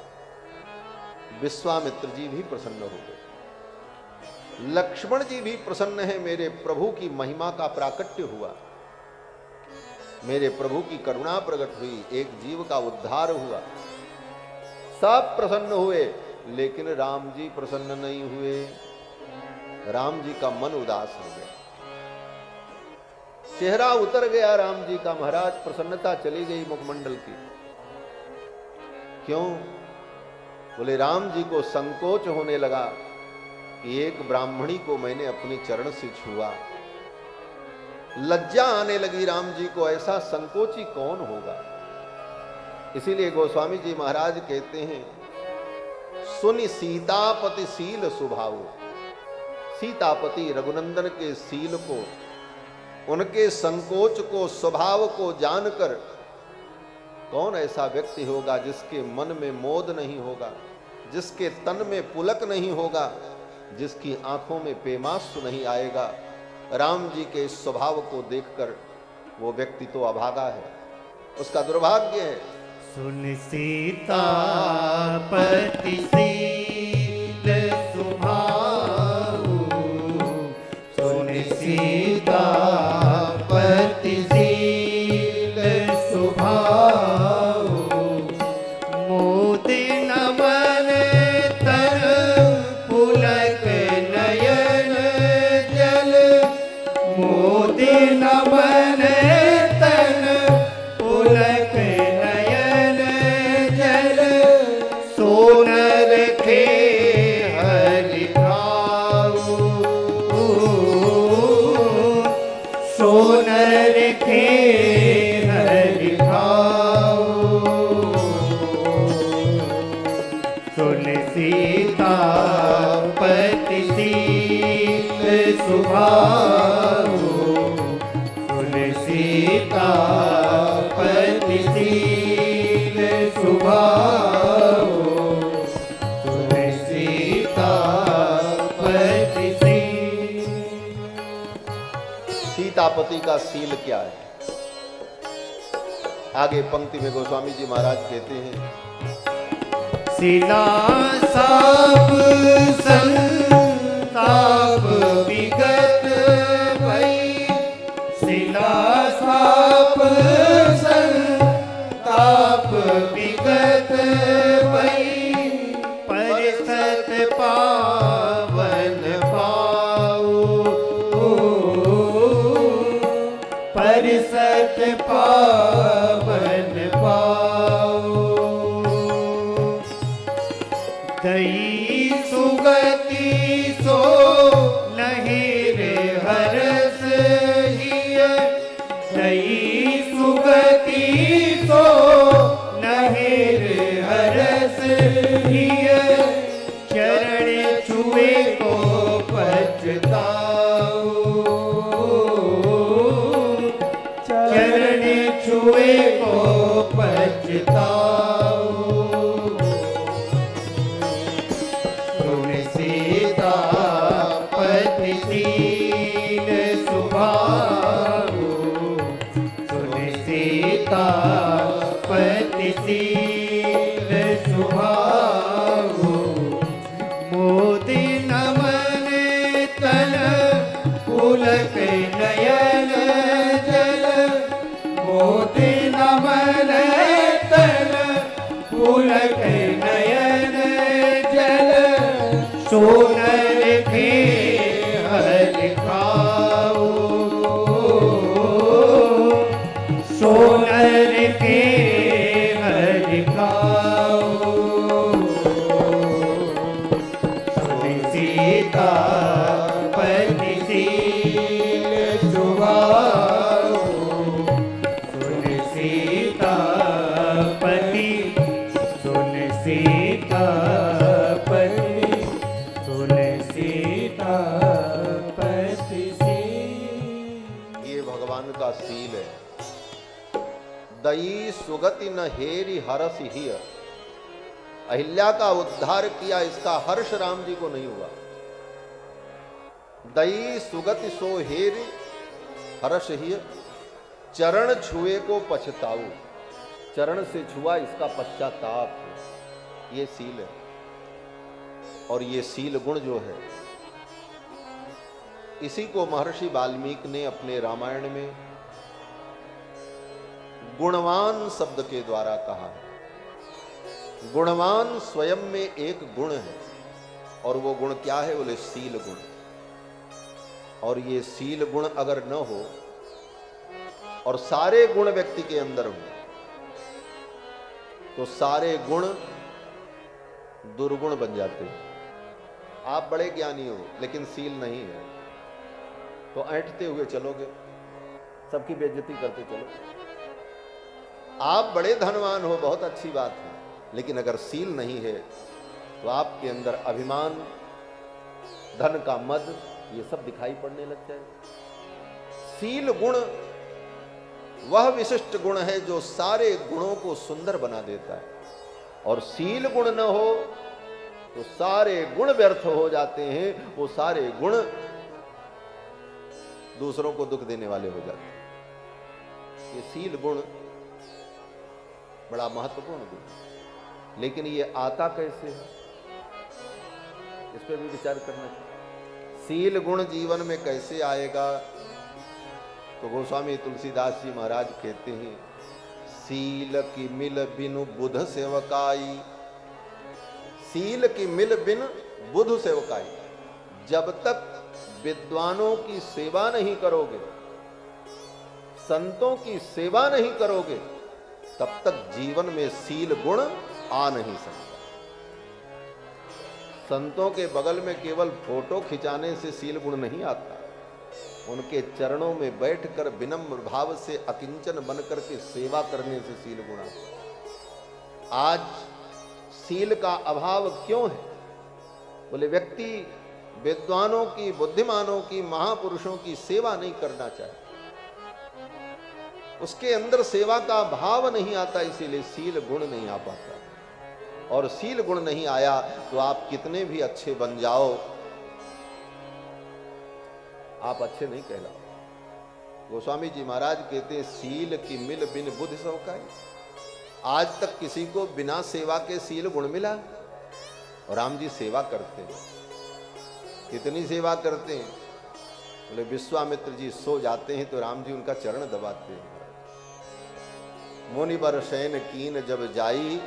विश्वामित्र जी भी प्रसन्न हो गए, लक्ष्मण जी भी प्रसन्न है। मेरे प्रभु की महिमा का प्राकट्य हुआ, मेरे प्रभु की करुणा प्रकट हुई, एक जीव का उद्धार हुआ, सब प्रसन्न हुए। लेकिन राम जी प्रसन्न नहीं हुए, राम जी का मन उदास हो गया, चेहरा उतर गया राम जी का। महाराज प्रसन्नता चली गई मुखमंडल की। क्यों? बोले राम जी को संकोच होने लगा कि एक ब्राह्मणी को मैंने अपने चरण से छुआ। लज्जा आने लगी राम जी को, ऐसा संकोची कौन होगा। इसीलिए गोस्वामी जी महाराज कहते हैं, सुनि सीतापति सील सुभाव। सीतापति रघुनंदन के सील को, उनके संकोच को, स्वभाव को जानकर कौन ऐसा व्यक्ति होगा जिसके मन में मोद नहीं होगा, जिसके तन में पुलक नहीं होगा, जिसकी आंखों में पेमास्त्र नहीं आएगा। राम जी के स्वभाव को देखकर वो व्यक्ति तो अभागा है, उसका दुर्भाग्य है। सुन सीतापति सील सुभाव, सुन सीतापति सील सुभाव, मोदि नमन तन पुलक नयन जल, मोदि नमन तन पुलक नयन जल, सोनर खे हरि भाऊ, सोनर खे हरि भाऊ। सुन सीतापति सील सुभाव, सुन सीतापति सील सुभाव, सुन सीतापति सील। सीतापति का सील क्या है? आगे पंक्ति में गोस्वामी जी महाराज कहते हैं, सिला साप संताप विगत भई, सिला साप संताप विगत भई, परिसत पावन पाऊ, परिसत पावन पाऊ। दई सुगति सो नहीं रे हरस हिय, दई सुगति सो नहीं रे हरस हिय, चरण छुए को पछताऊ, चरण छुए को पछताऊ। सुन सीतापति सील सुभाव, सुन सीतापति सील सुभाव, मोदि नमन तन पुलक नयन जल, मोदि नमन तन पुलक नयन जल, सोनर खे हरि भाऊ, के हरि खाओ, सुन सीता पति सील सुहाओ, सुन सीता पति, सुन सीता पति, सुन सीता पति सील। ये भगवान का सील है। दई सुगति न हेरी हरस ही। अहिल्या का उद्धार किया, इसका हर्ष राम जी को नहीं हुआ। दई सुगति सो हेरी हर्ष ही, चरण छुए को पछताऊ। चरण से छुआ, इसका पश्चाताप है। ये सील है। और ये सील गुण जो है, इसी को महर्षि वाल्मीकि ने अपने रामायण में गुणवान शब्द के द्वारा कहा है। गुणवान स्वयं में एक गुण है, और वो गुण क्या है? बोले सील गुण। और ये सील गुण अगर न हो और सारे गुण व्यक्ति के अंदर हो, तो सारे गुण दुर्गुण बन जाते हैं। आप बड़े ज्ञानी हो लेकिन सील नहीं है, तो ऐंठते हुए चलोगे, सबकी बेइज्जती करते चलो। आप बड़े धनवान हो, बहुत अच्छी बात है, लेकिन अगर सील नहीं है तो आपके अंदर अभिमान, धन का मद, ये सब दिखाई पड़ने लग जाए। सील गुण वह विशिष्ट गुण है जो सारे गुणों को सुंदर बना देता है, और सील गुण न हो तो सारे गुण व्यर्थ हो जाते हैं। वो सारे गुण दूसरों को दुख देने वाले हो जाते हैं। ये सील गुण बड़ा महत्वपूर्ण गुण, लेकिन ये आता कैसे है, इस पर भी विचार करना चाहिए। सील गुण जीवन में कैसे आएगा? तो गोस्वामी तुलसीदास जी महाराज कहते हैं, सील की मिल बिनु बुध सेवकाई। सील की मिल बिन बुध सेवकाई। जब तक विद्वानों की सेवा नहीं करोगे, संतों की सेवा नहीं करोगे, तब तक जीवन में सील गुण आ नहीं सकता। संतों के बगल में केवल फोटो खिंचाने से सील गुण नहीं आता। उनके चरणों में बैठकर विनम्र भाव से अकिंचन बनकर के सेवा करने से सील गुण आता। आज सील का अभाव क्यों है? बोले व्यक्ति विद्वानों की, बुद्धिमानों की, महापुरुषों की सेवा नहीं करना चाहे, उसके अंदर सेवा का भाव नहीं आता, इसीलिए सील गुण नहीं आ पाता। और सील गुण नहीं आया तो आप कितने भी अच्छे बन जाओ, आप अच्छे नहीं कहलाओ। गोस्वामी जी महाराज कहते हैं, सील की मिल बिन बुध सौकाई। आज तक किसी को बिना सेवा के सील गुण मिला? और राम जी सेवा करते हैं। कितनी सेवा करते हैं? बोले विश्वामित्र जी सो जाते हैं तो राम जी उनका चरण दबाते हैं। मुनिवर शयन कीन जब जाई,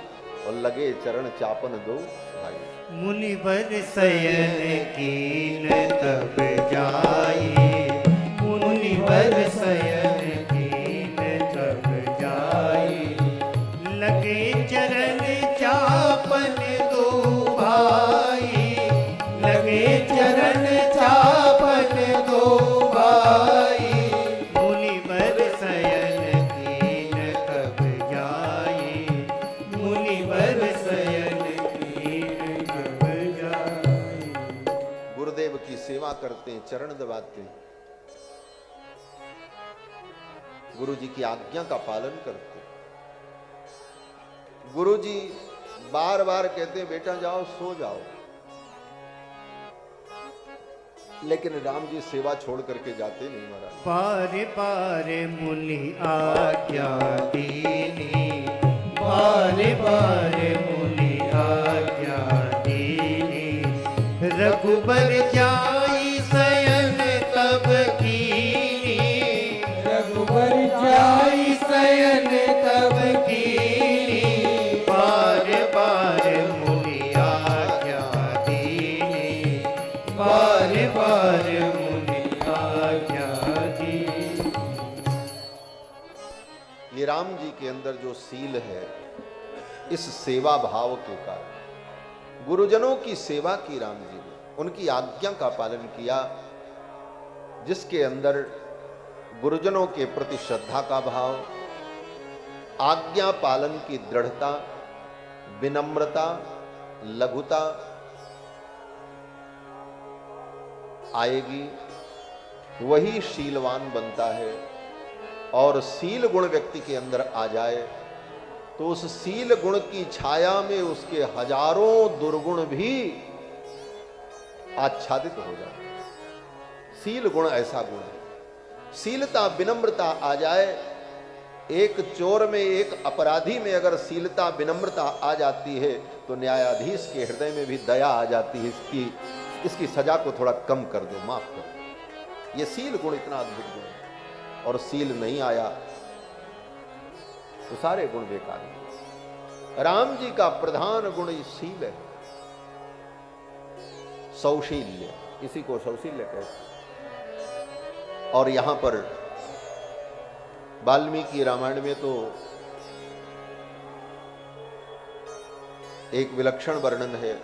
और लगे चरण चापन दो भाई। मुनिवर शयन कीन तब जाई, मुनिवर शयन कीन तब जाई, लगे चरण चापन दो भाई, लगे चरण चापन दो भाई। मुनिवर शयन कीन तब जाई, मुनिवर शयन कीन तब जाई। गुरुदेव की सेवा करते हैं, चरण दबाते हैं, गुरु जी की आज्ञा का पालन करते हैं। गुरु जी बार बार कहते हैं बेटा जाओ सो जाओ, लेकिन राम जी सेवा छोड़ करके जाते नहीं महाराज। बार बार मुनि आज्ञा दीनी, बार बार मुनि आज्ञा दीनी, रघुबर जाई शयन तब कीनी, रघुबर जाई शयन तब कीनी। बार बार मुनि आज्ञा दीनी, बार बार मुनि आज्ञा दीनी। ये राम जी के अंदर जो सील है, इस सेवा भाव के कारण गुरुजनों की सेवा की राम जी ने, उनकी आज्ञा का पालन किया, जिसके अंदर गुरुजनों के प्रति श्रद्धा का भाव, आज्ञा पालन की दृढ़ता, विनम्रता, लघुता आएगी, वही शीलवान बनता है। और सील गुण व्यक्ति के अंदर आ जाए तो उस सील गुण की छाया में उसके हजारों दुर्गुण भी आच्छादित हो जाए। सील गुण ऐसा गुण है। सीलता, विनम्रता आ जाए। एक चोर में, एक अपराधी में अगर सीलता, विनम्रता आ जाती है तो न्यायाधीश के हृदय में भी दया आ जाती है, इसकी सजा को थोड़ा कम कर दो, माफ कर दो। ये सील गुण इतना अद्भुत गुण है। और सील नहीं आया तो सारे गुण बेकार हैं। राम जी का प्रधान गुण सील है, सौशील्य, इसी को सौशील्य कहते हैं। और यहां पर वाल्मीकि रामायण में तो एक विलक्षण वर्णन है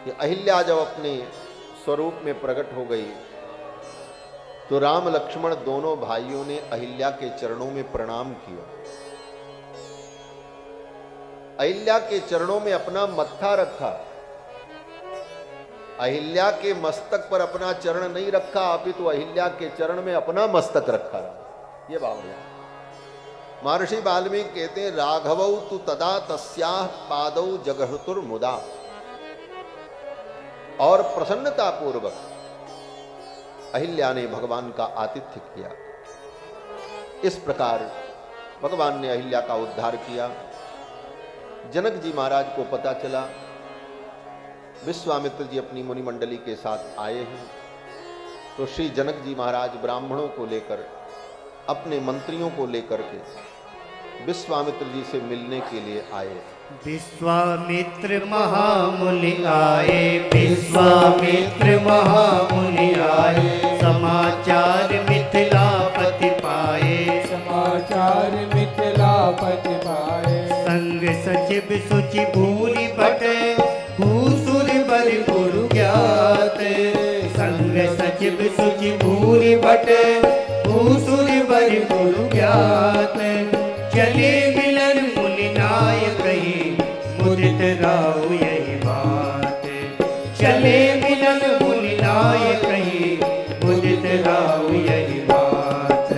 कि अहिल्या जब अपने स्वरूप में प्रकट हो गई तो राम लक्ष्मण दोनों भाइयों ने अहिल्या के चरणों में प्रणाम किया। अहिल्या के चरणों में अपना मत्था रखा, अहिल्या के मस्तक पर अपना चरण नहीं रखा, अपितु अहिल्या के चरण में अपना मस्तक रखा। ये भाव है। महर्षि वाल्मीकि कहते हैं, राघवौ तु तदा तस्याः पादौ जगहतुर्मुदा। और प्रसन्नता पूर्वक अहिल्या ने भगवान का आतिथ्य किया। इस प्रकार भगवान ने अहिल्या का उद्धार किया। जनक जी महाराज को पता चला, विश्वामित्र जी अपनी मुनि मंडली के साथ आए हैं, तो श्री जनक जी महाराज ब्राह्मणों को लेकर, अपने मंत्रियों को लेकर के विश्वामित्र जी से मिलने के लिए आए। विश्वामित्र महामुनि आए, विश्वामित्र महामुनि आए, समाचार मिथिलापति पाए, समाचार मिथिलापति पाए। संग सचिव सुचि भूरि बटे, भूसुर बर गुरु ज्ञात। संग सचिव सुचि भूरि बटे, भूसुर बर गुरु ज्ञात। चले मिलन मुनि नाय कही, मुदित राव यही बात। चले मिलन मुनि नाय कही, मुदित राव यही बात।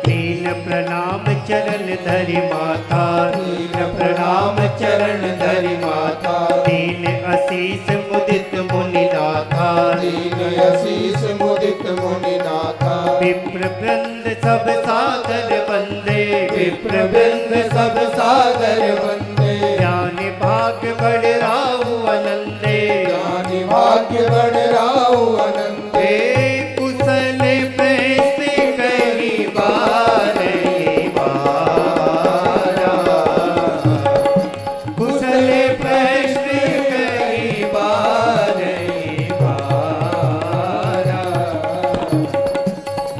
तीन प्रणाम चरण धरि माथा, तीन प्रणाम चरण धरि माथा। तीन असीस मुदित मुनि नाथा, तीन असीस मुदित मुनि नाथा। विप्र वृंद सब सादर वंदे, विप्र वृंद सब सादर वंदे। ज्ञान भाग्य बढ़ राहु अनंदे, ज्ञानी भाग्य बढ़ राहु अनंदे। कुशल प्रैसे कही बार बारा, कुशल प्रैसे कही बार बारा।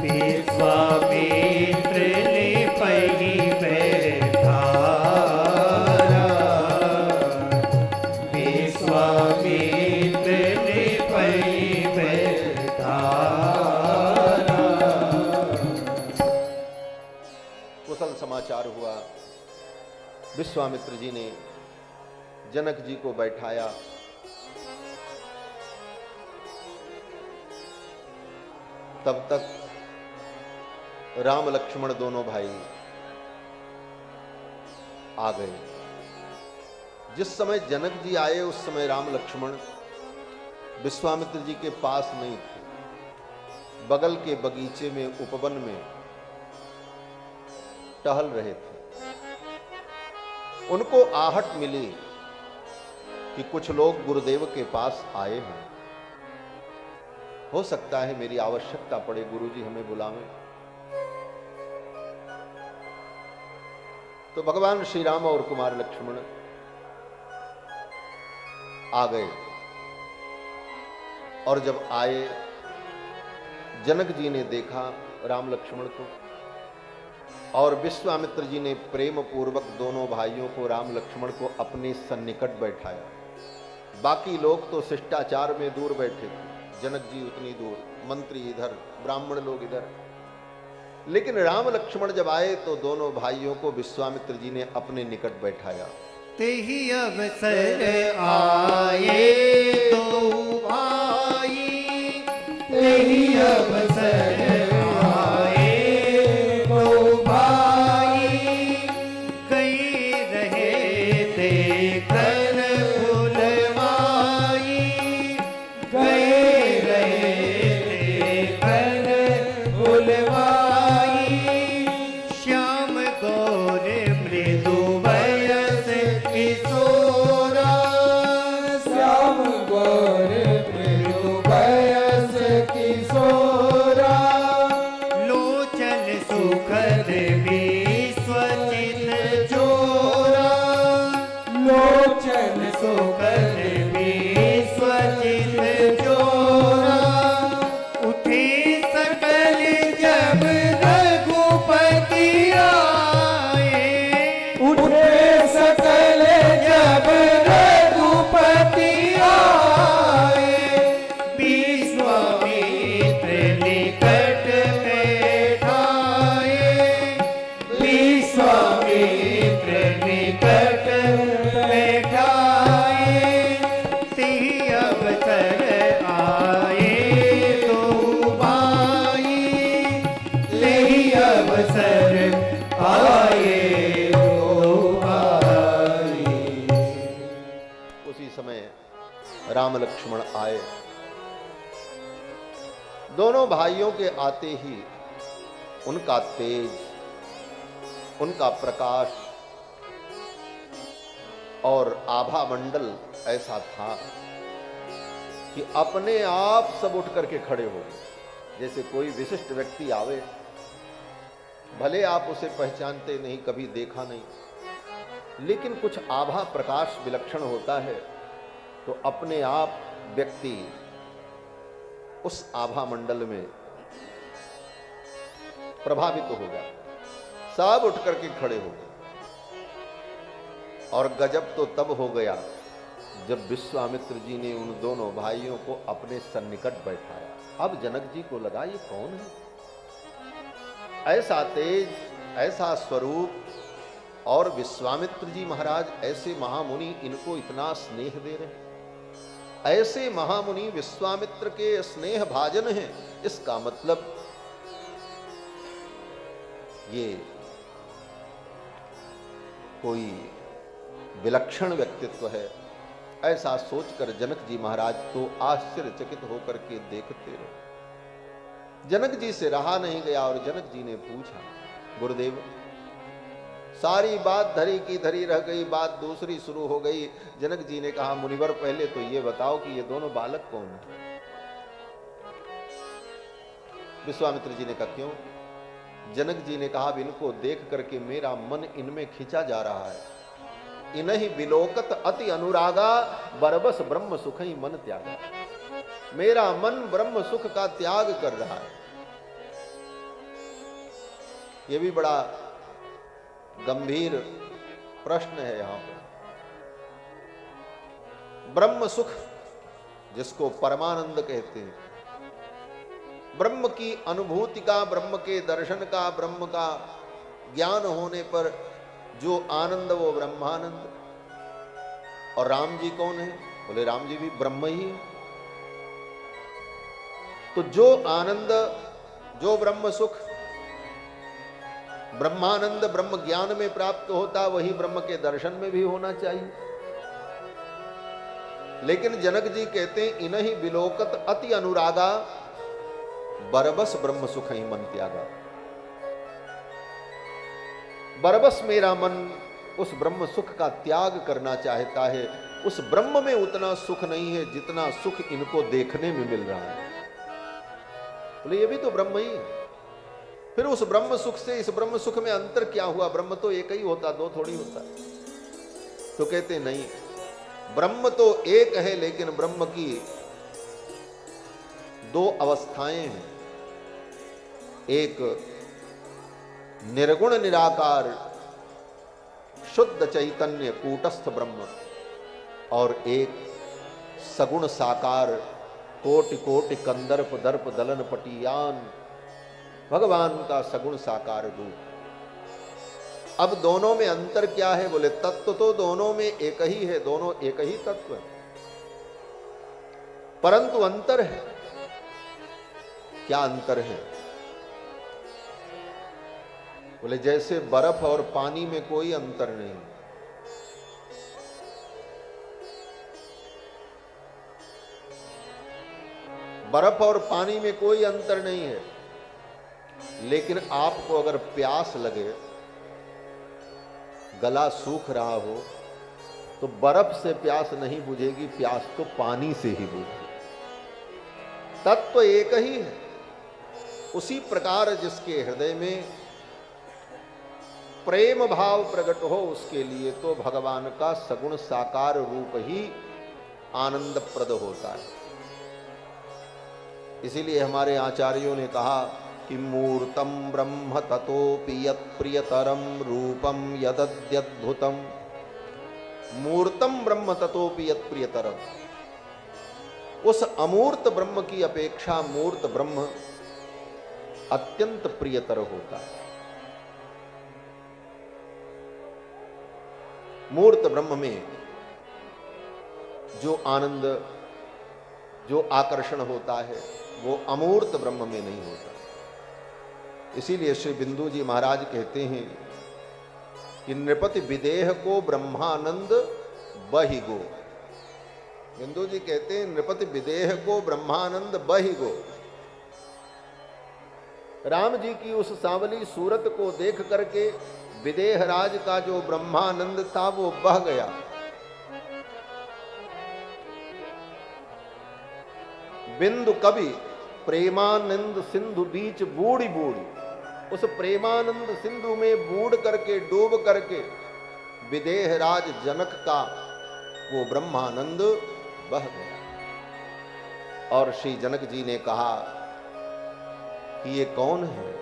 विश्वामित्र ने पही बैठारा, विश्वामित्र ने पही बैठारा। कुशल समाचार हुआ। विश्वामित्र जी ने जनक जी को बैठाया। तब तक राम लक्ष्मण दोनों भाई आ गए। जिस समय जनक जी आए उस समय राम लक्ष्मण विश्वामित्र जी के पास नहीं थे, बगल के बगीचे में, उपवन में टहल रहे थे। उनको आहट मिली कि कुछ लोग गुरुदेव के पास आए हैं, हो सकता है मेरी आवश्यकता पड़े, गुरुजी हमें बुलावें। तो भगवान श्री राम और कुमार लक्ष्मण आ गए। और जब आए, जनक जी ने देखा राम लक्ष्मण को और विश्वामित्र जी ने प्रेम पूर्वक दोनों भाइयों को, राम लक्ष्मण को, अपने सन्निकट बैठाया। बाकी लोग तो शिष्टाचार में दूर बैठे थे, जनक जी उतनी दूर, मंत्री इधर, ब्राह्मण लोग इधर। लेकिन राम लक्ष्मण जब आए तो दोनों भाइयों को विश्वामित्र जी ने अपने निकट बैठाया। तेहि अवसर आए दो भाई, तेहि अवसर आए दो भाई, कई रहे ते कर फुलवाई, गए रहे ते कर फुलवाई, श्याम गौर मृदु वयस किशोरा, श्याम गौर मृदु वयस किशोरा, लोचन सुखद विश्वचित जोरा, लोचन सुखद विश्वचित जोरा, उठे सकल जब रघुपति आए, उठे सकल जब रघुपति आए, विश्वामित्र निकट बैठाए, विश्वामित्र निकट बैठाए, तेहि अवसर आए दो भाई, तेहि अवसर आए दो भाई। उसी समय राम लक्ष्मण आए। दोनों भाइयों के आते ही उनका तेज, उनका प्रकाश और आभा मंडल ऐसा था कि अपने आप सब उठ करके खड़े हो गए। जैसे कोई विशिष्ट व्यक्ति आवे, भले आप उसे पहचानते नहीं, कभी देखा नहीं, लेकिन कुछ आभा प्रकाश विलक्षण होता है तो अपने आप व्यक्ति उस आभा मंडल में प्रभावित होगा। सब उठ करके खड़े हो गए। और गजब तो तब हो गया जब विश्वामित्र जी ने उन दोनों भाइयों को अपने सन्निकट बैठाया। अब जनक जी को लगा ये कौन है, ऐसा तेज, ऐसा स्वरूप, और विश्वामित्र जी महाराज ऐसे महामुनि इनको इतना स्नेह दे रहे हैं। ऐसे महामुनि विश्वामित्र के स्नेह भाजन हैं, इसका मतलब ये कोई विलक्षण व्यक्तित्व है। ऐसा सोचकर जनक जी महाराज तो आश्चर्यचकित होकर के देखते रहे। जनक जी से रहा नहीं गया और जनक जी ने पूछा, गुरुदेव सारी बात धरी की धरी रह गई, बात दूसरी शुरू हो गई। जनक जी ने कहा, मुनिवर पहले तो ये बताओ कि ये दोनों बालक कौन है। विश्वामित्र जी ने कहा, क्यों? जनक जी ने कहा, इनको देख करके मेरा मन इनमें खिंचा जा रहा है। इन्हीं विलोकत अति अनुरागा, बरबस ब्रह्म सुख ही मन त्यागा। मेरा मन ब्रह्म सुख का त्याग कर रहा है। यह भी बड़ा गंभीर प्रश्न है यहां पर। ब्रह्म सुख जिसको परमानंद कहते हैं, ब्रह्म की अनुभूति का, ब्रह्म के दर्शन का, ब्रह्म का ज्ञान होने पर जो आनंद वो ब्रह्मानंद। और राम जी कौन है? बोले राम जी भी ब्रह्म ही है। तो जो आनंद, जो ब्रह्म सुख, ब्रह्मानंद ब्रह्म ज्ञान में प्राप्त होता, वही ब्रह्म के दर्शन में भी होना चाहिए। लेकिन जनक जी कहते हैं, इन्हीं विलोकत अति अनुरागा, बरबस ब्रह्म सुख ही मन त्यागा। बरबस मेरा मन उस ब्रह्म सुख का त्याग करना चाहता है। उस ब्रह्म में उतना सुख नहीं है जितना सुख इनको देखने में मिल रहा है। बोले ये भी तो ब्रह्म ही है। फिर उस ब्रह्म सुख से इस ब्रह्म सुख में अंतर क्या हुआ? ब्रह्म तो एक ही होता, दो थोड़ी होता। तो कहते नहीं, ब्रह्म तो एक है, लेकिन ब्रह्म की दो अवस्थाएं हैं। एक निर्गुण निराकार शुद्ध चैतन्य कूटस्थ ब्रह्म और एक सगुण साकार कोटि कोटि कंदर्प दर्प दलन पटियान भगवान का सगुण साकार रूप। अब दोनों में अंतर क्या है? बोले तत्व तो दोनों में एक ही है, दोनों एक ही तत्व है, परंतु अंतर है। क्या अंतर है? बोले जैसे बर्फ और पानी में कोई अंतर नहीं। बर्फ और पानी में कोई अंतर नहीं है, लेकिन आपको अगर प्यास लगे, गला सूख रहा हो, तो बर्फ से प्यास नहीं बुझेगी, प्यास तो पानी से ही बुझेगी। तत्व एक ही है। उसी प्रकार जिसके हृदय में प्रेम भाव प्रकट हो, उसके लिए तो भगवान का सगुण साकार रूप ही आनंदप्रद होता है। इसीलिए हमारे आचार्यों ने कहा कि मूर्तम ब्रह्म ततोपि यत् प्रियतरम रूपम यदद्यद्भुतम। मूर्तम ब्रह्म ततोपि यत् प्रियतरम, उस अमूर्त ब्रह्म की अपेक्षा मूर्त ब्रह्म अत्यंत प्रियतर होता है। मूर्त ब्रह्म में जो आनंद, जो आकर्षण होता है, वो अमूर्त ब्रह्म में नहीं होता। इसीलिए श्री बिंदु जी महाराज कहते हैं कि नृपति विदेह को ब्रह्मानंद बहि गो। बिंदु जी कहते हैं नृपति विदेह को ब्रह्मानंद बहि गो। राम जी की उस सांवली सूरत को देख करके विदेह राज का जो ब्रह्मानंद था वो बह गया। बिंदु कवि प्रेमानंद सिंधु बीच बूढ़ी बूढ़ी, उस प्रेमानंद सिंधु में बूढ़ करके, डूब करके विदेह राज जनक का वो ब्रह्मानंद बह गया। और श्री जनक जी ने कहा कि ये कौन है?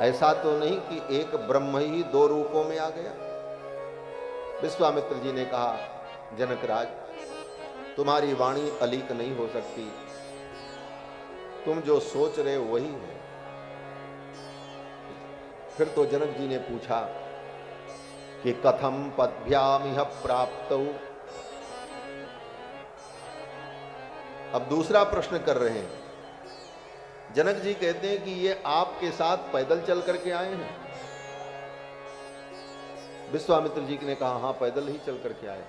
ऐसा तो नहीं कि एक ब्रह्म ही दो रूपों में आ गया। विश्वामित्र जी ने कहा, जनक राज, तुम्हारी वाणी अलीक नहीं हो सकती, तुम जो सोच रहे हो वही है। फिर तो जनक जी ने पूछा कि कथम पद्भ्यामिह प्राप्तौ। अब दूसरा प्रश्न कर रहे हैं। जनक जी कहते हैं कि ये आपके साथ पैदल चल करके आए हैं। विश्वामित्र जी ने कहा, हां, पैदल ही चल करके आए।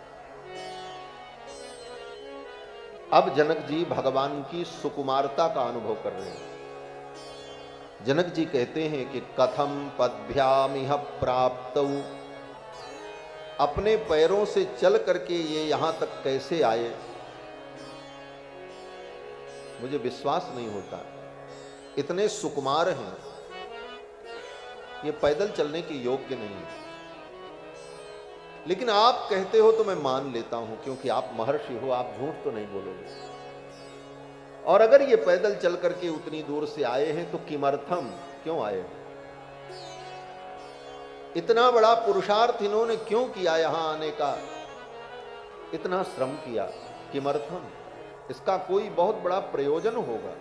अब जनक जी भगवान की सुकुमारता का अनुभव कर रहे हैं। जनक जी कहते हैं कि कथम पद्भ्यामिह प्राप्तौ, अपने पैरों से चल करके ये यहां तक कैसे आए? मुझे विश्वास नहीं होता। इतने सुकुमार हैं, ये पैदल चलने के योग्य नहीं है। लेकिन आप कहते हो तो मैं मान लेता हूं, क्योंकि आप महर्षि हो, आप झूठ तो नहीं बोलोगे। और अगर ये पैदल चल करके उतनी दूर से आए हैं तो किमर्थम, क्यों आए हैं? इतना बड़ा पुरुषार्थ इन्होंने क्यों किया यहां आने का? इतना श्रम किया, किमर्थम? इसका कोई बहुत बड़ा प्रयोजन होगा।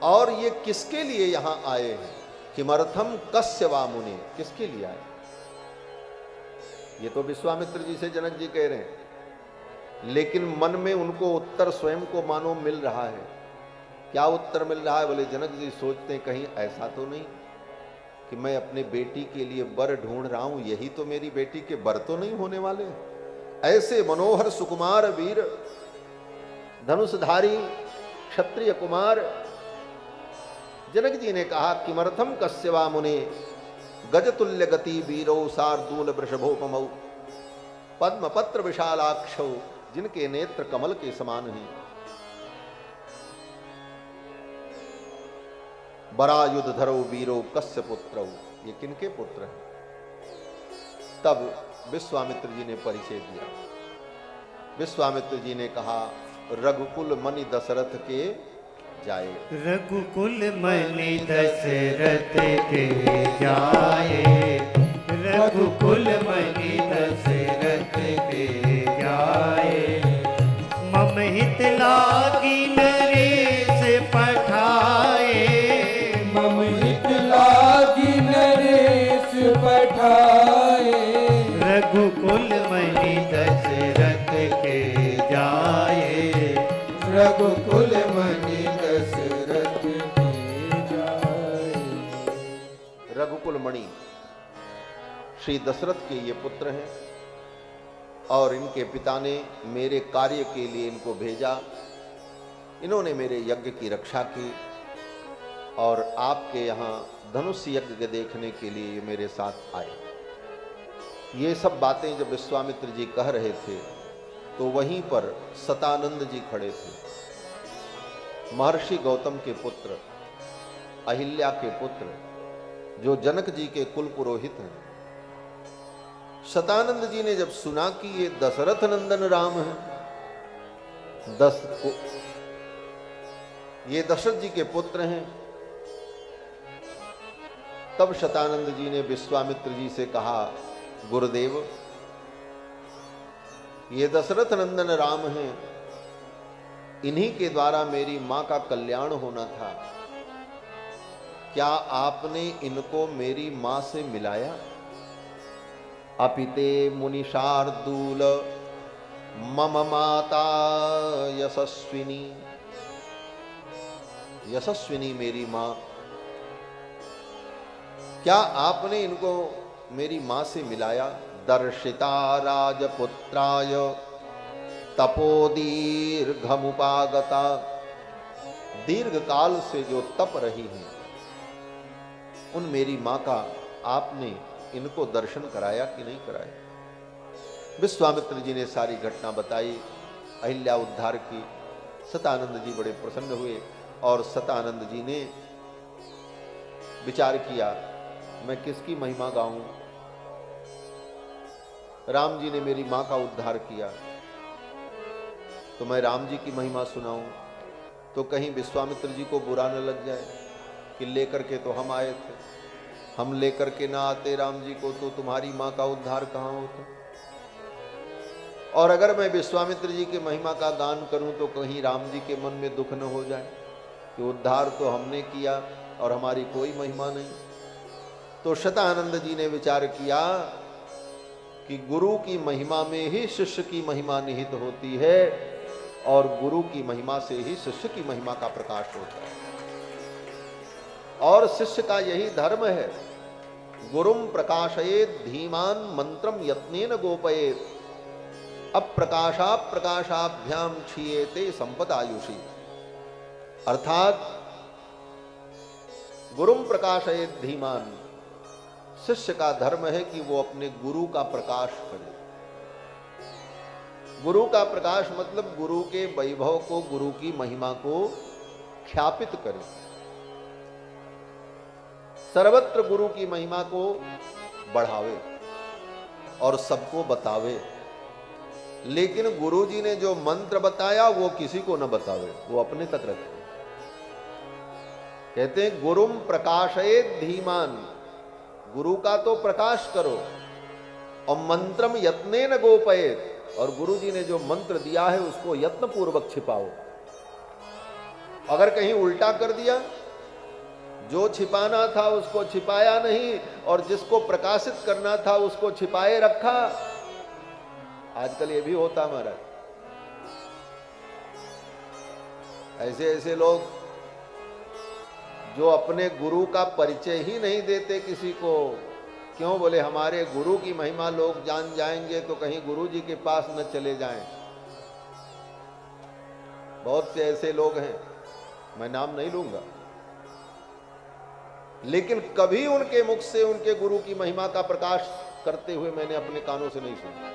और ये किसके लिए यहां आए हैं? किमर्थम कस्य वा मुने, किसके लिए आए? ये तो विश्वामित्र जी से जनक जी कह रहे हैं, लेकिन मन में उनको उत्तर स्वयं को मानो मिल रहा है। क्या उत्तर मिल रहा है? बोले जनक जी सोचते हैं कहीं ऐसा तो नहीं कि मैं अपने बेटी के लिए वर ढूंढ रहा हूं, यही तो मेरी बेटी के वर तो नहीं होने वाले? ऐसे मनोहर सुकुमार वीर, धनुषधारी क्षत्रिय कुमार। जनक जी ने कहा, किमर्थम कस्य वा मुने गजतुल्य गति वीरो शार्दूल वृषभोपमौ पद्मपत्र विशालाक्षौ, जिनके नेत्र कमल के समान हैं। बरायुध धरो वीरो कस्य पुत्रौ, ये किनके पुत्र हैं? तब विश्वामित्र जी ने परिचय दिया। विश्वामित्र जी ने कहा, रघुकुल मणि दशरथ के जाए। रघुकुल मणि दशरथ के जाए, रघुकुल मणि दशरथ के जाए। मम हित लागी नरेश पठाए, मम हित लागी नरेश पठाए। रघुकुल मणि दशरथ के जाए, रघुकुल मणि दशरथ के जाए। रघुकुल मणि श्री दशरथ के ये पुत्र हैं और इनके पिता ने मेरे कार्य के लिए इनको भेजा। इन्होंने मेरे यज्ञ की रक्षा की और आपके यहाँ धनुष यज्ञ के देखने के लिए ये मेरे साथ आए। ये सब बातें जब विश्वामित्र जी कह रहे थे तो वहीं पर सतानंद जी खड़े थे। महर्षि गौतम के पुत्र, अहिल्या के पुत्र, जो जनक जी के कुल पुरोहित हैं। सतानंद जी ने जब सुना कि ये दशरथ नंदन राम है, ये दशरथ जी के पुत्र हैं, तब शतानंद जी ने विश्वामित्र जी से कहा, गुरुदेव ये दशरथ नंदन राम हैं, इन्हीं के द्वारा मेरी मां का कल्याण होना था। क्या आपने इनको मेरी मां से मिलाया? अपिते मुनिशार्दूल मम माता यशस्विनी, यशस्विनी मेरी मां, क्या आपने इनको मेरी मां से मिलाया? दर्शिता राजपुत्राय तपोदीर्घमुपागता, दीर्घ काल से जो तप रही हैं उन मेरी मां का आपने इनको दर्शन कराया कि नहीं कराया? विश्वामित्र जी ने सारी घटना बताई, अहिल्या उद्धार की। सतानंद जी बड़े प्रसन्न हुए और सतानंद जी ने विचार किया, मैं किसकी महिमा गाऊं? राम जी ने मेरी मां का उद्धार किया तो मैं राम जी की महिमा सुनाऊं तो कहीं विश्वामित्र जी को बुरा न लग जाए कि लेकर के तो हम आए थे, हम लेकर के ना आते राम जी को तो तुम्हारी मां का उद्धार कहां होता। और अगर मैं विश्वामित्र जी की महिमा का गान करूं तो कहीं राम जी के मन में दुख न हो जाए कि उद्धार तो हमने किया और हमारी कोई महिमा नहीं। तो शतानंद जी ने विचार किया कि गुरु की महिमा में ही शिष्य की महिमा निहित होती है और गुरु की महिमा से ही शिष्य की महिमा का प्रकाश होता है। और शिष्य का यही धर्म है, गुरुम प्रकाशयेत धीमान मंत्रम यत्नेन गोपयेत, अप्रकाशाभ्याम क्षीयेते संपदायुषी। अर्थात गुरुम प्रकाशयेत धीमान, शिष्य का धर्म है कि वो अपने गुरु का प्रकाश करे। गुरु का प्रकाश मतलब गुरु के वैभव को, गुरु की महिमा को ख्यापित करे, सर्वत्र गुरु की महिमा को बढ़ावे और सबको बतावे। लेकिन गुरु जी ने जो मंत्र बताया वो किसी को न बतावे, वो अपने तक रखे। कहते हैं गुरुम प्रकाशयेत धीमान, गुरु का तो प्रकाश करो, और मंत्रम यत्नेन गोपयेत, और गुरु जी ने जो मंत्र दिया है उसको यत्न पूर्वक छिपाओ। अगर कहीं उल्टा कर दिया, जो छिपाना था उसको छिपाया नहीं और जिसको प्रकाशित करना था उसको छिपाए रखा। आजकल ये भी होता हमारा, ऐसे ऐसे लोग जो अपने गुरु का परिचय ही नहीं देते किसी को। क्यों? बोले हमारे गुरु की महिमा लोग जान जाएंगे तो कहीं गुरु जी के पास न चले जाएं। बहुत से ऐसे लोग हैं, मैं नाम नहीं लूंगा, लेकिन कभी उनके मुख से उनके गुरु की महिमा का प्रकाश करते हुए मैंने अपने कानों से नहीं सुना।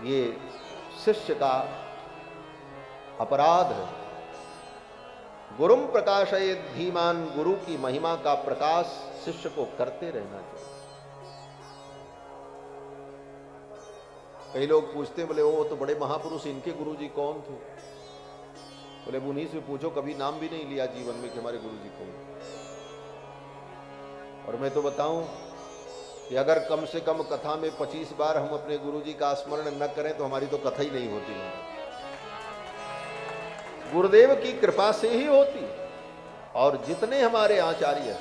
ये शिष्य का अपराध है। गुरुम प्रकाशयेत धीमान, गुरु की महिमा का प्रकाश शिष्य को करते रहना चाहिए। कई लोग पूछते हैं, बोले वो तो बड़े महापुरुष, इनके गुरुजी कौन थे? बोले उन्हीं से पूछो, कभी नाम भी नहीं लिया जीवन में कि हमारे गुरुजी कौन। और मैं तो बताऊं कि अगर कम से कम कथा में 25 बार हम अपने गुरुजी का स्मरण न करें तो हमारी तो कथा ही नहीं होती है। गुरुदेव की कृपा से ही होती। और जितने हमारे आचार्य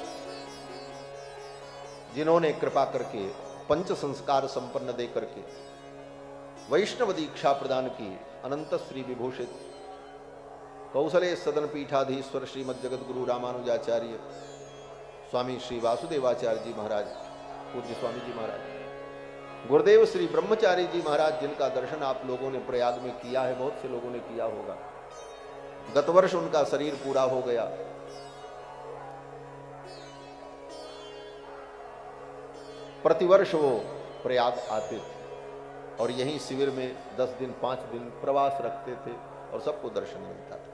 जिन्होंने कृपा करके पंच संस्कार संपन्न दे करके वैष्णव दीक्षा प्रदान की, अनंत श्री विभूषित कौशले सदन पीठाधीश्वर श्रीमद जगत गुरु रामानुजाचार्य स्वामी श्री वासुदेवाचार्य जी महाराज, पूज्य स्वामी जी महाराज, गुरुदेव श्री ब्रह्मचारी जी महाराज, जिनका दर्शन आप लोगों ने प्रयाग में किया है, बहुत से लोगों ने किया होगा। गत वर्ष उनका शरीर पूरा हो गया। प्रतिवर्ष वो प्रयाग आते थे और यहीं शिविर में 10 दिन 5 दिन प्रवास रखते थे और सबको दर्शन मिलता था।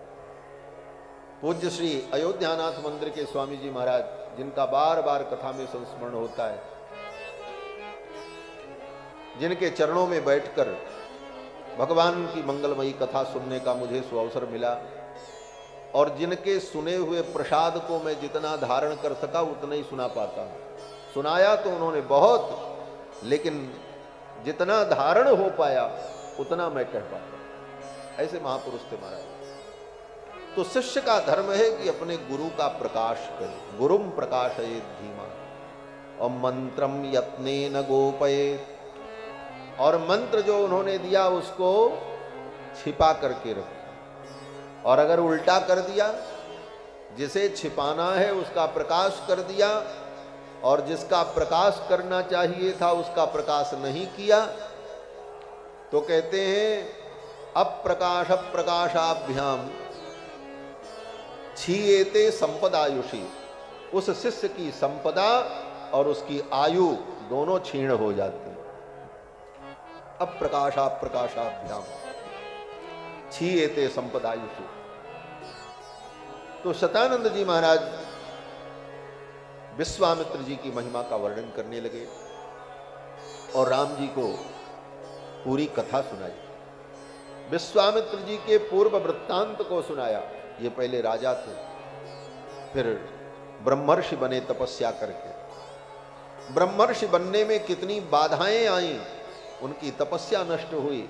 पूज्य श्री अयोध्यानाथ मंदिर के स्वामी जी महाराज, जिनका बार बार कथा में संस्मरण होता है, जिनके चरणों में बैठकर भगवान की मंगलमयी कथा सुनने का मुझे सुअवसर मिला और जिनके सुने हुए प्रसाद को मैं जितना धारण कर सका उतना ही सुना पाता हूं। सुनाया तो उन्होंने बहुत, लेकिन जितना धारण हो पाया उतना मैं कह पाता। ऐसे महापुरुष थे महाराज। तो शिष्य का धर्म है कि अपने गुरु का प्रकाश करे। गुरुम प्रकाशयेत धीमा और मंत्रम यत्नेन गोपयेत, और मंत्र जो उन्होंने दिया उसको छिपा करके रखा। और अगर उल्टा कर दिया, जिसे छिपाना है उसका प्रकाश कर दिया और जिसका प्रकाश करना चाहिए था उसका प्रकाश नहीं किया, तो कहते हैं अप्रकाश प्रकाशाभ्याम क्षीयते संपदायुषी। उस शिष्य की संपदा और उसकी आयु दोनों क्षीण हो जाती है। अप्रकाशाभ्याम क्षीयते संपदायुषी। तो शतानंद जी महाराज विश्वामित्र जी की महिमा का वर्णन करने लगे और राम जी को पूरी कथा सुनाई। विश्वामित्र जी के पूर्व वृत्तांत को सुनाया। ये पहले राजा थे, फिर ब्रह्मर्षि बने तपस्या करके। ब्रह्मर्षि बनने में कितनी बाधाएं आईं, उनकी तपस्या नष्ट हुई,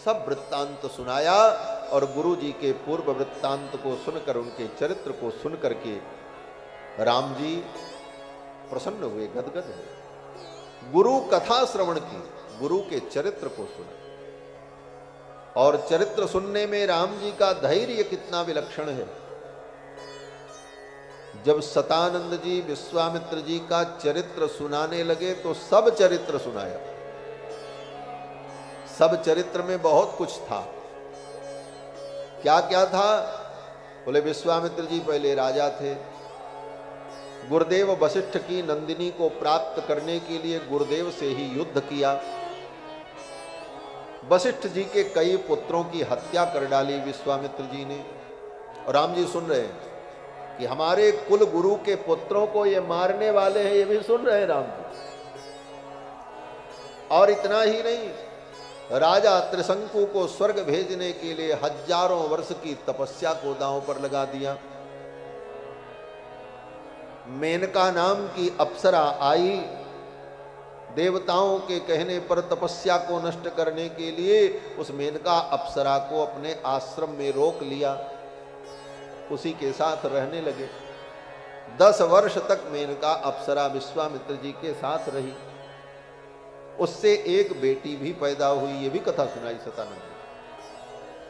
सब वृत्तांत सुनाया। और गुरु जी के पूर्व वृत्तांत को सुनकर, उनके चरित्र को सुनकर के राम जी प्रसन्न हुए, गदगद हुए। गुरु कथा श्रवण की, गुरु के चरित्र को सुना। और चरित्र सुनने में राम जी का धैर्य कितना विलक्षण है। जब शतानंद जी विश्वामित्र जी का चरित्र सुनाने लगे तो सब चरित्र सुनाया। सब चरित्र में बहुत कुछ था। क्या क्या था? बोले विश्वामित्र जी पहले राजा थे। गुरुदेव वशिष्ठ की नंदिनी को प्राप्त करने के लिए गुरुदेव से ही युद्ध किया। वशिष्ठ जी के कई पुत्रों की हत्या कर डाली विश्वामित्र जी ने। और राम जी सुन रहे हैं कि हमारे कुल गुरु के पुत्रों को ये मारने वाले हैं, ये भी सुन रहे हैं राम जी। और इतना ही नहीं, राजा त्रिशंकु को स्वर्ग भेजने के लिए हजारों वर्ष की तपस्या को दांव पर लगा दिया। मेनका नाम की अप्सरा आई, देवताओं के कहने पर तपस्या को नष्ट करने के लिए उस मेनका अप्सरा को अपने आश्रम में रोक लिया, उसी के साथ रहने लगे। 10 वर्ष तक मेनका अप्सरा विश्वामित्र जी के साथ रही। उससे एक बेटी भी पैदा हुई, ये भी कथा सुनाई शतानंद।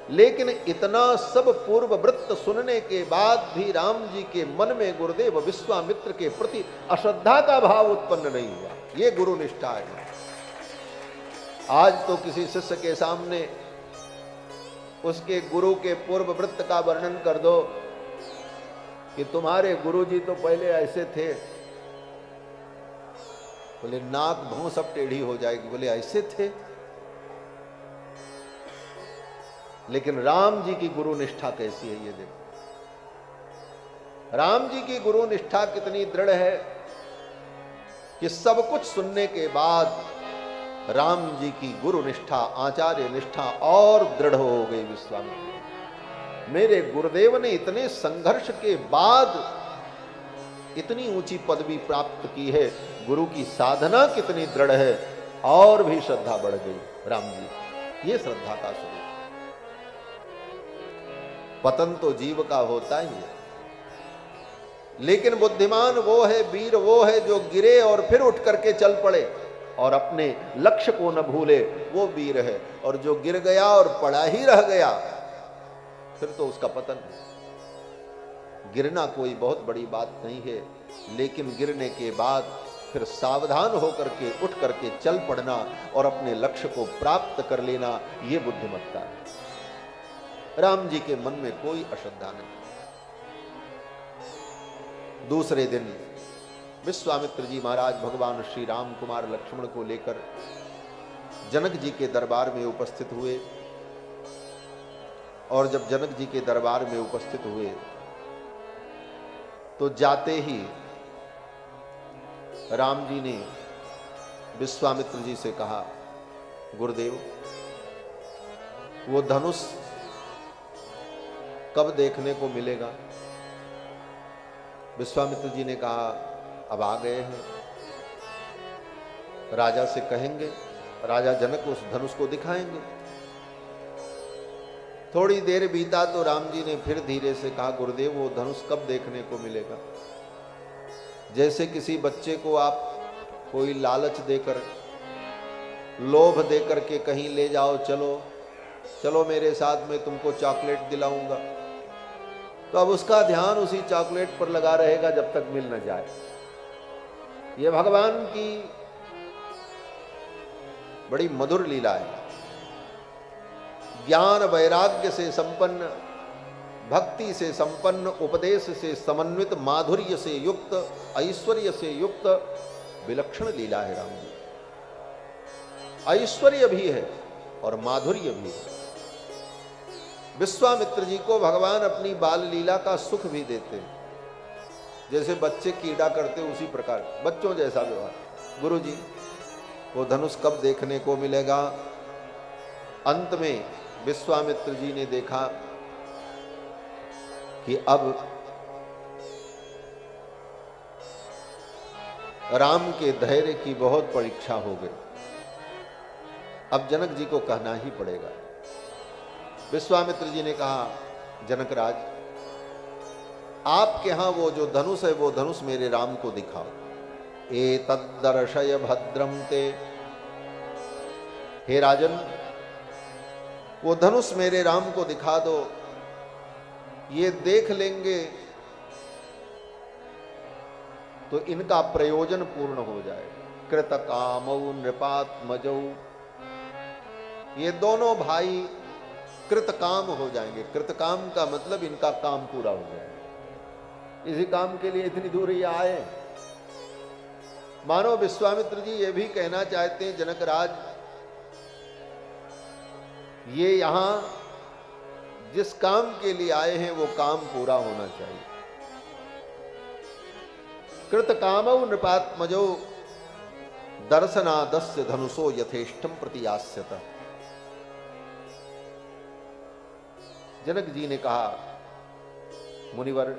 लेकिन इतना सब पूर्व वृत्त सुनने के बाद भी राम जी के मन में गुरुदेव विश्वामित्र के प्रति अश्रद्धा का भाव उत्पन्न नहीं हुआ। ये गुरु निष्ठा है। आज तो किसी शिष्य के सामने उसके गुरु के पूर्व वृत्त का वर्णन कर दो कि तुम्हारे गुरु जी तो पहले ऐसे थे, बोले नाक भौं सब टेढ़ी हो जाएगी। बोले ऐसे थे? लेकिन राम जी की गुरु निष्ठा कैसी है ये देखो। राम जी की गुरु निष्ठा कितनी दृढ़ है कि सब कुछ सुनने के बाद राम जी की गुरु निष्ठा, आचार्य निष्ठा और दृढ़ हो गई विश्वामित्र। मेरे गुरुदेव ने इतने संघर्ष के बाद इतनी ऊंची पदवी प्राप्त की है, गुरु की साधना कितनी दृढ़ है, और भी श्रद्धा बढ़ गई राम जी। ये श्रद्धा का स्वरूप। पतन तो जीव का होता ही है, लेकिन बुद्धिमान वो है, वीर वो है जो गिरे और फिर उठ करके चल पड़े और अपने लक्ष्य को न भूले, वो वीर है। और जो गिर गया और पड़ा ही रह गया, फिर तो उसका पतन है। गिरना कोई बहुत बड़ी बात नहीं है, लेकिन गिरने के बाद फिर सावधान होकर के उठ करके चल पड़ना और अपने लक्ष्य को प्राप्त कर लेना, ये बुद्धिमत्ता है। राम जी के मन में कोई अश्रद्धा नहीं। दूसरे दिन विश्वामित्र जी महाराज भगवान श्री राम कुमार लक्ष्मण को लेकर जनक जी के दरबार में उपस्थित हुए। और जब जनक जी के दरबार में उपस्थित हुए तो जाते ही राम जी ने विश्वामित्र जी से कहा, गुरुदेव, वो धनुष कब देखने को मिलेगा? विश्वामित्र जी ने कहा, अब आ गए हैं, राजा से कहेंगे, राजा जनक उस धनुष को दिखाएंगे। थोड़ी देर बीता तो राम जी ने फिर धीरे से कहा, गुरुदेव, वो धनुष कब देखने को मिलेगा? जैसे किसी बच्चे को आप कोई लालच देकर, लोभ देकर के कहीं ले जाओ, चलो चलो मेरे साथ में तुमको चॉकलेट दिलाऊंगा, तो अब उसका ध्यान उसी चॉकलेट पर लगा रहेगा जब तक मिल न जाए। ये भगवान की बड़ी मधुर लीला है। ज्ञान वैराग्य से संपन्न, भक्ति से संपन्न, उपदेश से समन्वित, माधुर्य से युक्त, ऐश्वर्य से युक्त विलक्षण लीला है राम जी। ऐश्वर्य भी है और माधुर्य भी है। विश्वामित्र जी को भगवान अपनी बाल लीला का सुख भी देते हैं। जैसे बच्चे कीड़ा करते उसी प्रकार बच्चों जैसा व्यवहार। गुरु जी, वो धनुष कब देखने को मिलेगा? अंत में विश्वामित्र जी ने देखा कि अब राम के धैर्य की बहुत परीक्षा हो गई। अब जनक जी को कहना ही पड़ेगा। विश्वामित्र जी ने कहा, जनक राज, आपके यहां वो जो धनुष है, वो धनुष मेरे राम को दिखाओ। एतद्दर्शय भद्रम ते, हे राजन, वो धनुष मेरे राम को दिखा दो, ये देख लेंगे तो इनका प्रयोजन पूर्ण हो जाए। कृतकामौ नृपात्मजौ, ये दोनों भाई कृतकाम हो जाएंगे। कृतकाम का मतलब इनका काम पूरा हो जाएगा। इसी काम के लिए इतनी दूर ये आए। मानो विश्वामित्र जी ये भी कहना चाहते हैं, जनक राज, ये यहां जिस काम के लिए आए हैं वो काम पूरा होना चाहिए। कृतकामौ नृपात्मजो दर्शनादस्य धनुषो यथेष्टम प्रतियास्यत। जनक जी ने कहा, मुनिवर,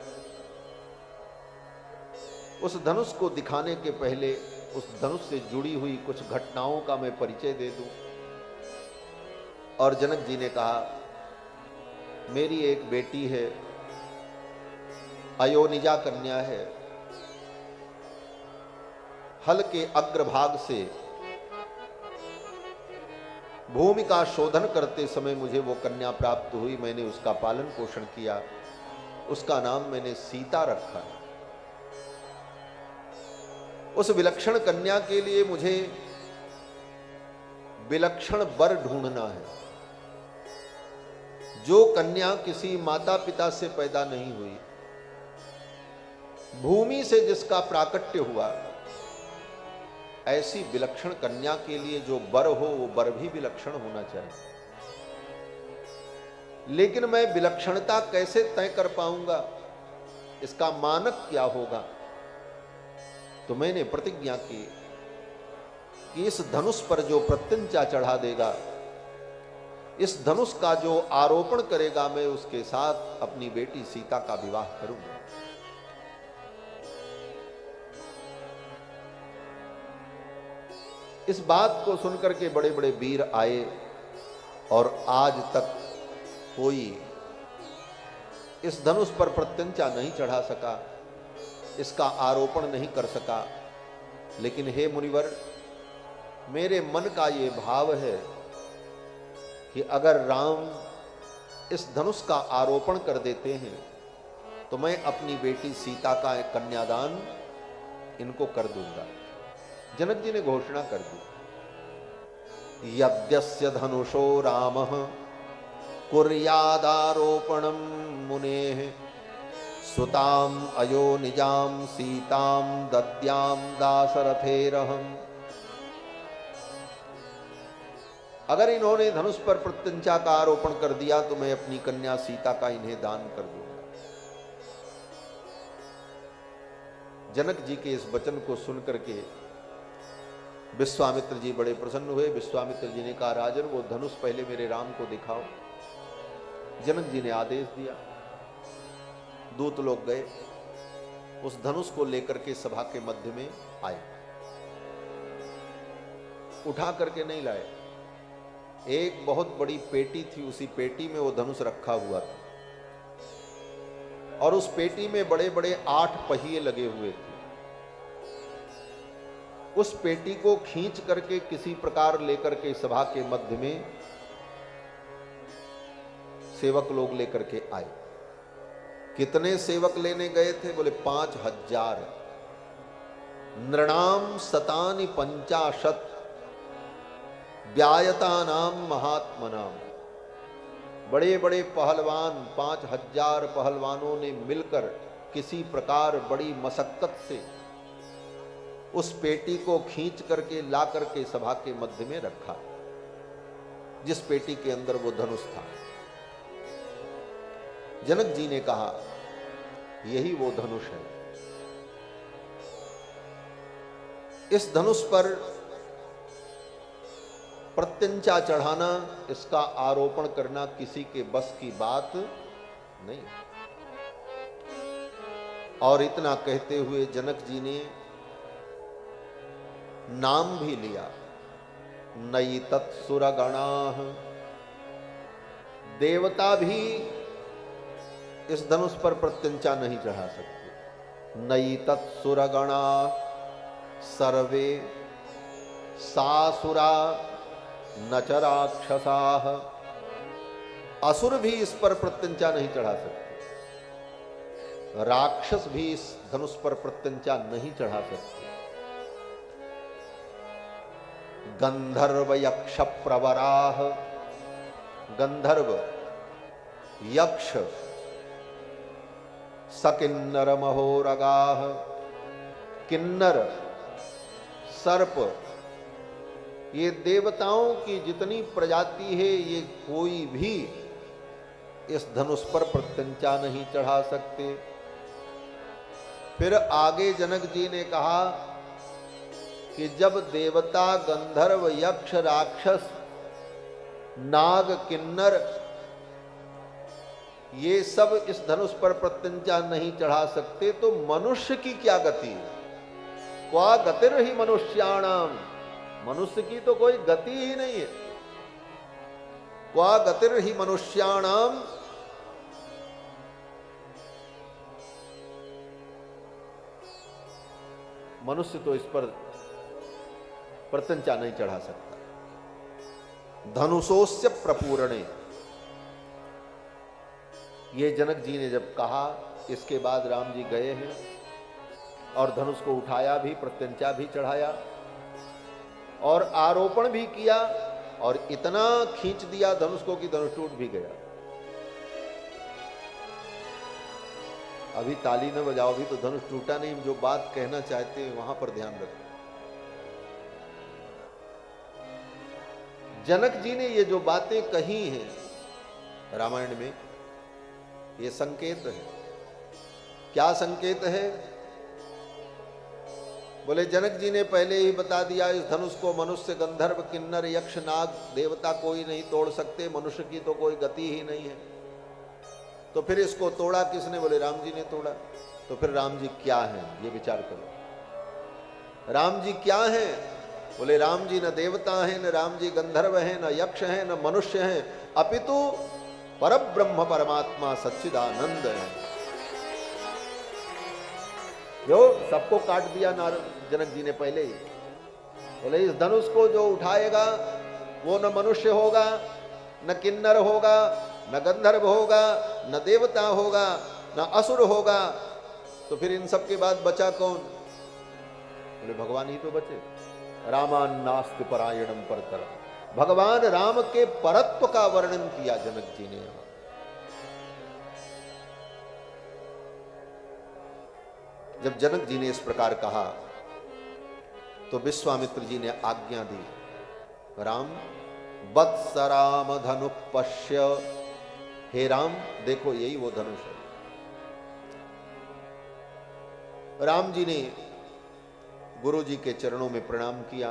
उस धनुष को दिखाने के पहले उस धनुष से जुड़ी हुई कुछ घटनाओं का मैं परिचय दे दूं। और जनक जी ने कहा, मेरी एक बेटी है, अयोनिजा कन्या है। हल के अग्रभाग से भूमि का शोधन करते समय मुझे वो कन्या प्राप्त हुई। मैंने उसका पालन पोषण किया, उसका नाम मैंने सीता रखा। उस विलक्षण कन्या के लिए मुझे विलक्षण वर ढूंढना है। जो कन्या किसी माता पिता से पैदा नहीं हुई, भूमि से जिसका प्राकट्य हुआ, ऐसी विलक्षण कन्या के लिए जो वर हो, वो वर भी विलक्षण होना चाहिए। लेकिन मैं विलक्षणता कैसे तय कर पाऊंगा, इसका मानक क्या होगा? तो मैंने प्रतिज्ञा की कि इस धनुष पर जो प्रत्यंचा चढ़ा देगा, इस धनुष का जो आरोपण करेगा, मैं उसके साथ अपनी बेटी सीता का विवाह करूंगा। इस बात को सुनकर के बड़े बड़े वीर आए और आज तक कोई इस धनुष पर प्रत्यंचा नहीं चढ़ा सका, इसका आरोपण नहीं कर सका। लेकिन हे मुनिवर, मेरे मन का ये भाव है कि अगर राम इस धनुष का आरोपण कर देते हैं तो मैं अपनी बेटी सीता का एक कन्यादान इनको कर दूंगा। जनक जी ने घोषणा कर दी, यद्यस्य धनुषो रामः कुर्यादारोपणं मुनेः सुताम अयो निजाम सीताम दद्याम दासरथेरहम्। अगर इन्होंने धनुष पर प्रत्यंचा का आरोपण कर दिया तो मैं अपनी कन्या सीता का इन्हें दान कर दूंगा। जनक जी के इस वचन को सुनकर के विश्वामित्र जी बड़े प्रसन्न हुए। विश्वामित्र जी ने कहा, राजन वो धनुष पहले मेरे राम को दिखाओ। जनक जी ने आदेश दिया, दूत लोग गए, उस धनुष को लेकर के सभा के मध्य में आए। उठा करके नहीं लाए, एक बहुत बड़ी पेटी थी, उसी पेटी में वो धनुष रखा हुआ था और उस पेटी में बड़े बड़े 8 पहिए लगे हुए थे। उस पेटी को खींच करके किसी प्रकार लेकर के सभा के मध्य में सेवक लोग लेकर के आए। कितने सेवक लेने गए थे? बोले 5000। नृणाम शतानि 50 व्यायतानाम महात्मनाम। बड़े बड़े पहलवान, 5000 पहलवानों ने मिलकर किसी प्रकार बड़ी मशक्कत से उस पेटी को खींच करके ला करके सभा के मध्य में रखा, जिस पेटी के अंदर वो धनुष था। जनक जी ने कहा, यही वो धनुष है। इस धनुष पर प्रत्यंचा चढ़ाना, इसका आरोपण करना किसी के बस की बात नहीं। और इतना कहते हुए जनक जी ने नाम भी लिया, नई तत्सुरगणाः। देवता भी इस धनुष पर प्रत्यंचा नहीं चढ़ा सकते। नई तत्सुरगणा सर्वे सासुरा न च राक्षसाः। असुर भी इस पर प्रत्यंचा नहीं चढ़ा सकते, राक्षस भी इस धनुष पर प्रत्यंचा नहीं चढ़ा सकते। गंधर्व यक्ष प्रवराः। गंधर्व, यक्ष, सकिन्नर महोरगाः। किन्नर, सर्प, ये देवताओं की जितनी प्रजाति है, ये कोई भी इस धनुष पर प्रत्यंचा नहीं चढ़ा सकते। फिर आगे जनक जी ने कहा कि जब देवता, गंधर्व, यक्ष, राक्षस, नाग, किन्नर ये सब इस धनुष पर प्रत्यंचा नहीं चढ़ा सकते, तो मनुष्य की क्या गति है? क्वा गतिर ही मनुष्याणाम। मनुष्य की तो कोई गति ही नहीं है। क्वा गतिर ही मनुष्याणाम। मनुष्य तो इस पर प्रत्यंचा नहीं चढ़ा सकता। धनुषोस्य प्रपूरणे। ये जनक जी ने जब कहा, इसके बाद राम जी गए हैं और धनुष को उठाया भी, प्रत्यंचा भी चढ़ाया और आरोपण भी किया और इतना खींच दिया धनुष को कि धनुष टूट भी गया। अभी ताली न बजाओ, अभी तो धनुष टूटा नहीं। जो बात कहना चाहते हैं वहां पर ध्यान रखो। जनक जी ने ये जो बातें कही हैं रामायण में, ये संकेत है। क्या संकेत है? बोले जनक जी ने पहले ही बता दिया, इस धनुष को मनुष्य, गंधर्व, किन्नर, यक्ष, नाग, देवता कोई नहीं तोड़ सकते, मनुष्य की तो कोई गति ही नहीं है। तो फिर इसको तोड़ा किसने? बोले राम जी ने तोड़ा। तो फिर राम जी क्या हैं, ये विचार करो। राम जी क्या हैं? बोले राम जी न देवता हैं, न राम जी गंधर्व हैं, न यक्ष हैं, न मनुष्य हैं, अपितु परब्रह्म परमात्मा सच्चिदानंद है, जो सबको काट दिया जनक जी ने पहले ही। बोले इस धनुष को जो उठाएगा वो न मनुष्य होगा, न किन्नर होगा, न गंधर्व होगा, न देवता होगा, न असुर होगा। तो फिर इन सब के बाद बचा कौन? बोले भगवान ही तो बचे। रामान नास्ति परायणम परतर। भगवान राम के परत्व का वर्णन किया जनक जी ने यहां। जब जनक जी ने इस प्रकार कहा तो विश्वामित्र जी ने आज्ञा दी, राम वत्स राम धनु पश्य। हे राम देखो यही वो धनुष है। राम जी ने गुरु जी के चरणों में प्रणाम किया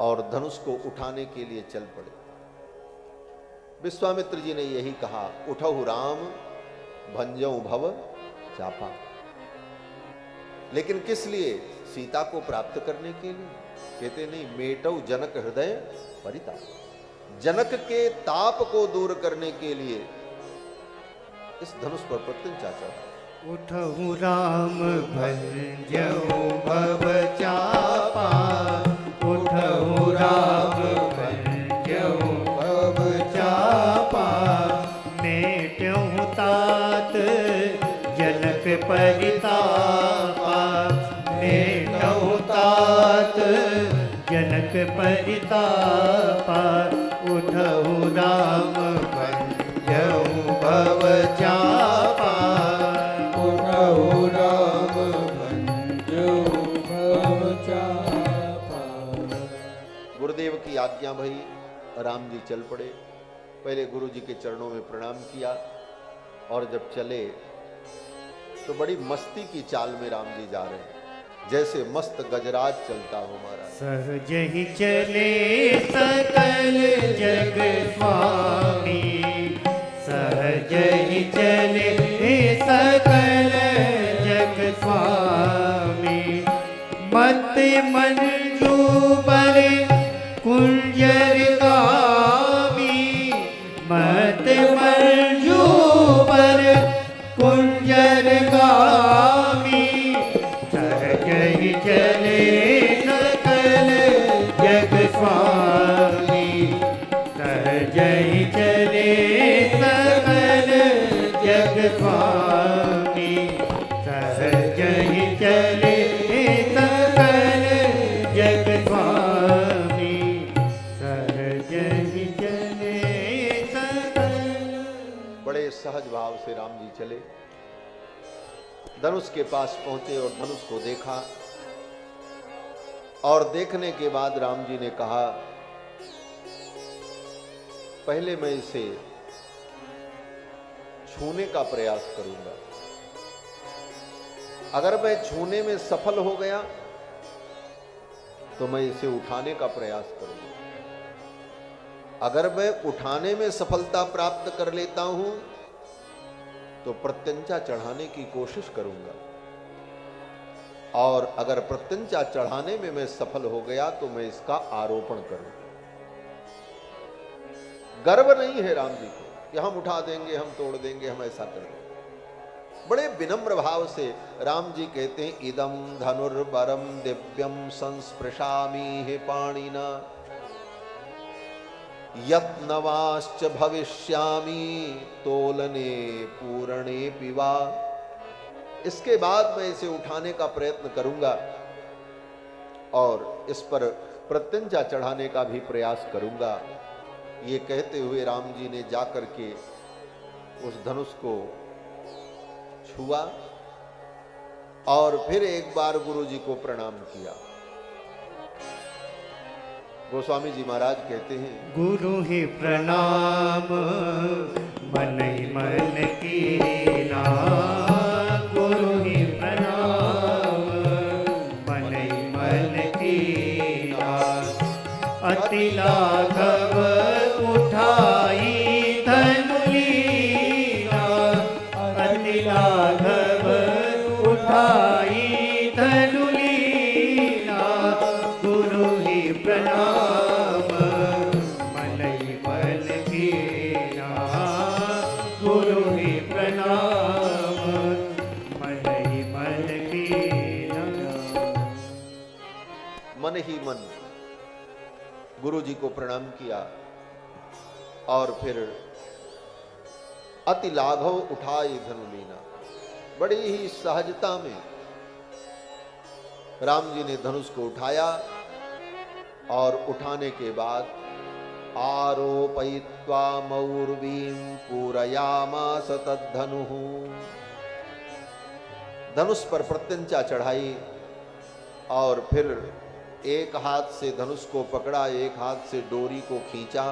और धनुष को उठाने के लिए चल पड़े। विश्वामित्र जी ने यही कहा, उठहु राम भंजऊ भव चापा। लेकिन किस लिए? सीता को प्राप्त करने के लिए। कहते नहीं, मेटऊ जनक हृदय परिताप। जनक के ताप को दूर करने के लिए इस धनुष पर प्रत्यंचा चढ़ा। उठहु राम भंजऊ भव चापा, उठहु राम भंजऊ भव चापा। मेटहु तात जनक परितापा, मेटहु तात जनक परितापा। उठहु राम भंजऊ भव चापा, उठहु राम भंजऊ भव चापा। गुरुदेव की आज्ञा भई, राम जी चल पड़े। पहले गुरु जी के चरणों में प्रणाम किया और जब चले तो बड़ी मस्ती की चाल में राम जी जा रहे हैं, जैसे मस्त गजराज चलता हो महाराज। सहज ही चले सकल जग स्वामी, सहज ही चले सकल जग स्वामी। मत मंजू पर कुंजर गामी, मत मंजू पर कुंजर गामी। सहज ही चले सकल जग स्वामी, सहज ही चले सकल जग स्वामी। सहज ही चले सकल जग स्वामी, सहज ही चले सकल। बड़े सहज भाव से राम जी चले, धनुष के पास पहुंचे और धनुष को देखा। और देखने के बाद राम जी ने कहा, पहले मैं इसे छूने का प्रयास करूंगा। अगर मैं छूने में सफल हो गया तो मैं इसे उठाने का प्रयास करूंगा। अगर मैं उठाने में सफलता प्राप्त कर लेता हूं तो प्रत्यंचा चढ़ाने की कोशिश करूंगा, और अगर प्रत्यंचा चढ़ाने में मैं सफल हो गया तो मैं इसका आरोपण करूंगा। गर्व नहीं है राम जी को कि हम उठा देंगे, हम तोड़ देंगे, हम ऐसा कर देंगे। बड़े विनम्र भाव से राम जी कहते हैं, इदम धनुर्बरम दिव्यम संस्पृशामि हे पाणिना, यत्नवाश्च भविष्यामि तोलने पूरणे पिवा। इसके बाद मैं इसे उठाने का प्रयत्न करूंगा और इस पर प्रत्यंचा चढ़ाने का भी प्रयास करूंगा। ये कहते हुए राम जी ने जाकर के उस धनुष को छुआ और फिर एक बार गुरु जी को प्रणाम किया। गोस्वामी जी महाराज कहते हैं, गुरु ही प्रणाम मन ही मन कीना, गुरु ही प्रणाम अति लाघव उठाई धनु लीना, अति लाघव उठाई धनु लीना, गुरु ही प्रणाम मलई मन कीना, गुरु ही प्रणाम मलई मन कीना। मन ही मन गुरु जी को प्रणाम किया और फिर अति लाघव उठाई धनु लीना, बड़ी ही सहजता में राम जी ने धनुष को उठाया और उठाने के बाद आरोपयित्वा मौर्वीं पूरयामास तद्धनुः, धनुष पर प्रत्यंचा चढ़ाई और फिर एक हाथ से धनुष को पकड़ा, एक हाथ से डोरी को खींचा।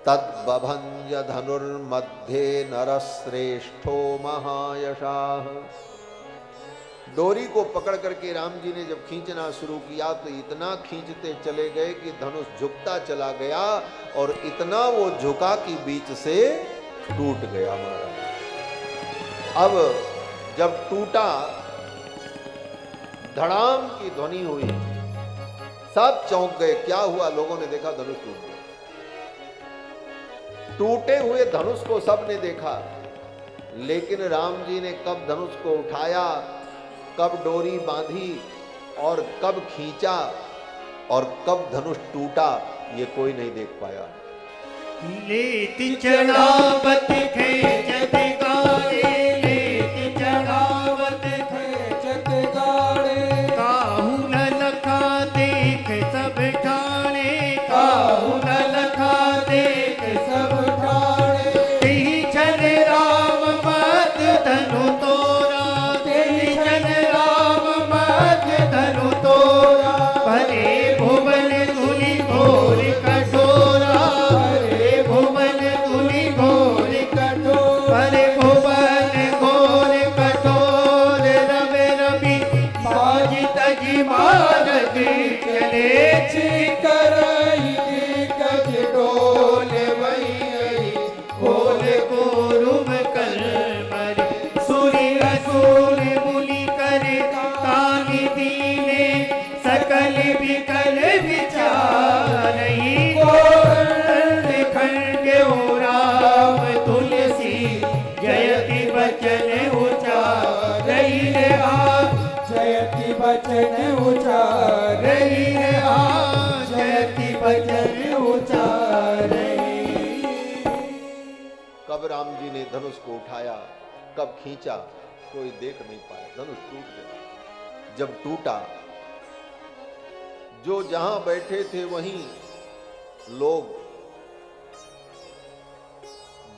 तद्बभंज धनुर्मध्ये नरश्रेष्ठो महायशाः, डोरी को पकड़ करके राम जी ने जब खींचना शुरू किया तो इतना खींचते चले गए कि धनुष झुकता चला गया और इतना वो झुका कि बीच से टूट गया महाराज। अब जब टूटा, धड़ाम की ध्वनि हुई, सब चौंक गए, क्या हुआ? लोगों ने देखा धनुष टूट गया। टूटे हुए धनुष को सबने देखा, लेकिन राम जी ने कब धनुष को उठाया, कब डोरी बांधी और कब खींचा और कब धनुष टूटा, ये कोई नहीं देख पाया। लेति चढ़ावत खेचत गाड़े, लेति चढ़ावत खेचत गाड़े, काहू न लखा देख सब ठाणे, काहू न लखा देख सब ठाणे, तेहि छन राम मत धनु तोरा, तेहि छन राम मत धनु तोरा, भले भुवन धुनि घोर कठोरा, भले भुवन धुनि घोर कठोर, भले भुवन घोर कठोर, रवि रवि बाज तजी मारग चले करई कज डोल वही बोल कोरुम कर मर, सूर्य असुर मुनि कर तानि दीने, सकल विकल विचारहि, खंड राम तुलसी जयति बचन उचारहि रे आ, जयति बचन उचारहि रे आ, जयति बचन उचारहि। कब राम जी ने धनुष को उठाया, कब खींचा, कोई देख नहीं पाया। धनुष टूट गया। जब टूटा, जो जहां बैठे थे वहीं लोग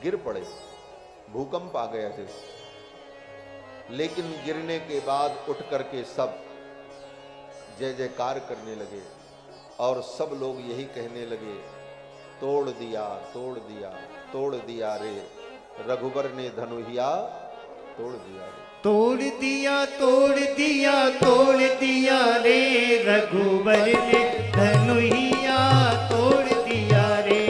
गिर पड़े, भूकंप आ गया थे। लेकिन गिरने के बाद उठ करके सब जय जयकार करने लगे और सब लोग यही कहने लगे, तोड़ दिया तोड़ दिया तोड़ दिया रे, रघुबर ने धनुहिया तोड़ दिया रे। तोड़ दिया तोड़ दिया तोड़ दिया रे, रघुबर ने धनुहिया तोड़ दिया रे,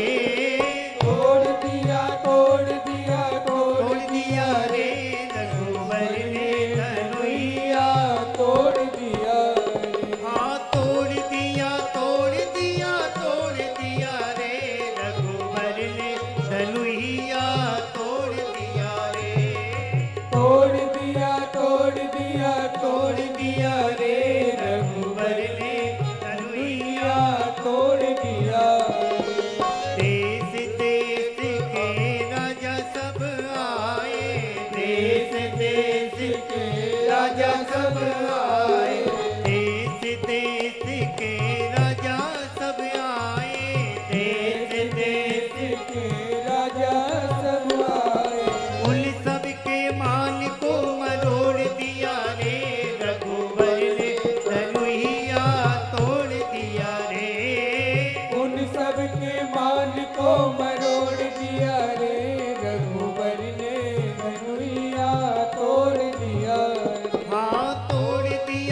तोड़ दिया तोड़ दिया तोड़ दिया रे, रघुबर ने धनुहिया तोड़ दिया हाँ तोड़ दिया तोड़ दिया तोड़ दिया रे, रघुबर ने धनुहिया तोड़ दिया रे, तोड़ दिया तोड़ दिया तोड़ दिया रे, रघुबर ने धनुहिया तोड़ दिया देश देश के राजा सब आए, देश देश के राजा सब आए, देश देश के राजा सब आए, देश देश के राजा सब आए, उन सब के मान को मरोड़ दिया रे, रघुबर ने धनुहिया तोड़ दिया रे, उन सब के मान को मरोड़ दिया रे, रघुबर ने धनुहिया तोड़ दिया हाँ तोड़ दिया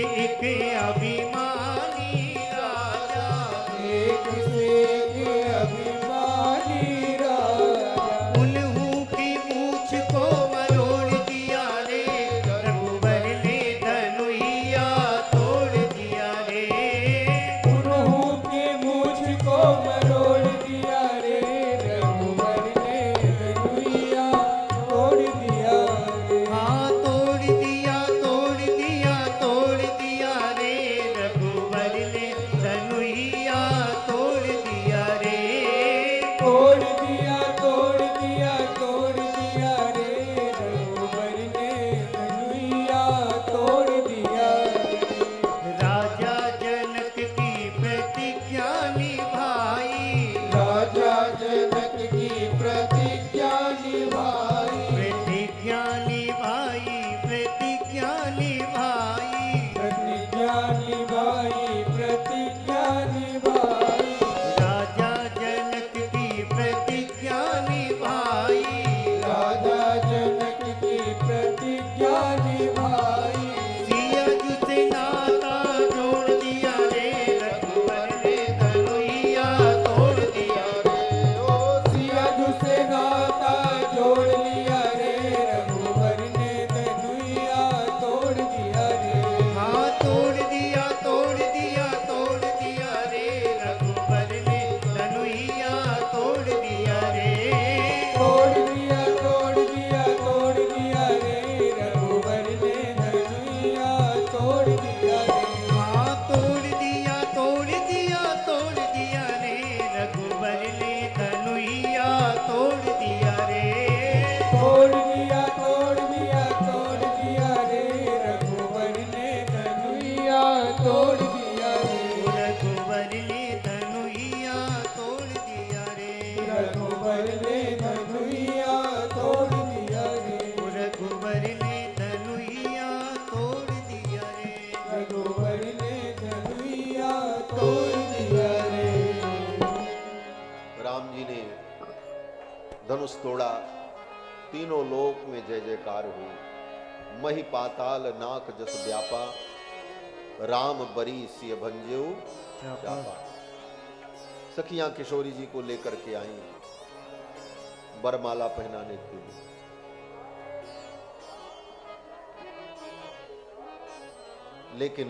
एक अभिमानी राजा, एक से एक अभिमानी राजा, उन्हों की मूछ को मरोड़ दिया रे, रघुबर ने धनुइया तोड़ दिया रे। उन्हों के मुझ को मरोड़ दिया रे, रघुबर ने धनुइया तोड़ दिया रे। हाँ तोड़ दिया, तोड़ दिया, तोड़ दिया रे, रघुबर ने धनुइया तोड़ दिया रे। तोड़ दिया, तोड़ दिया, तोड़ दिया रे, रघुबर ने धनुइया तोड़ दिया रे। राजा जनक की प्रतिज्ञा निभाई, राजा जनक की प्रतिज्ञा निभाई, प्रतिज्ञा निभाई, प्रतिज्ञा निभाई। प्रतिज्ञा निभाई, प्रतिज्ञा निभाई। राजा जनक की प्रतिज्ञा निभाई, राजा जनक की प्रतिज्ञा निभाई। सिया जी से नाता जोड़ दिया रे, रघुबर ने धनुइया तोड़ दिया रे। सिया से नाता जोड़ लिया रे, रघुबर ने धनुइया तोड़ दिया रे। हाँ तोड़ दिया, तोड़ दिया, तोड़ दिया रे, रघुबर ने धनुइया तोड़ दिया रे। तोड़ दिया, तोड़ दिया, तोड़ दिया रे, रघुबर ने धनुइया तोड़ दिया रे। हाँ तोड़ दिया, तोड़ दिया, तोड़ दिया रे, रघुबर ने धनुइया तोड़ दिया रे। तोड़ दिया, तोड़ दिया, तोड़ दिया रे, रघुबर ने धनुइया तोड़ दिया रे। रघुबर ने धनुइया तोड़ दिया रे। रघुबर ने धनुइया तोड़ दिया रे। रघुबर ने धनुइया तोड़ दिया रे। रघुबर ने धनुइया तोड़ दिया रे। राम जी ने धनुष तोड़ा, तीनों लोक में जय जयकार हुई। मही पाताल नाक जस व्यापा, राम बरी सिय भंजेऊ चापा। सखियां किशोरी जी को लेकर के आई बरमाला पहनाने के लिए। लेकिन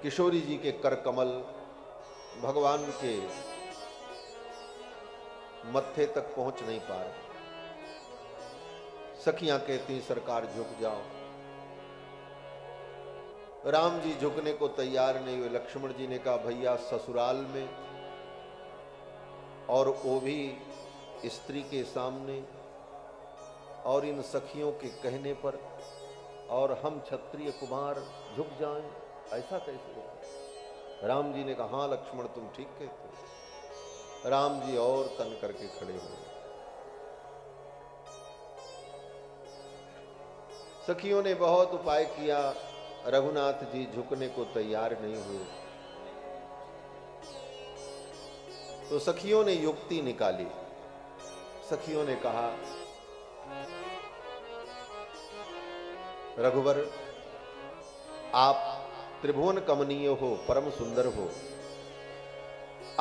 किशोरी जी के कर कमल भगवान के मत्थे तक पहुंच नहीं पा रहे। सखियां कहती सरकार झुक जाओ। राम जी झुकने को तैयार नहीं हुए। लक्ष्मण जी ने कहा भैया ससुराल में और वो भी स्त्री के सामने और इन सखियों के कहने पर, और हम क्षत्रिय कुमार झुक जाएं, ऐसा कैसे होगा? राम जी ने कहा हाँ लक्ष्मण तुम ठीक कहते हो। राम जी और तन करके खड़े हुए। सखियों ने बहुत उपाय किया, रघुनाथ जी झुकने को तैयार नहीं हुए। तो सखियों ने युक्ति निकाली। सखियों ने कहा रघुवर आप त्रिभुवन कमनीय हो, परम सुंदर हो।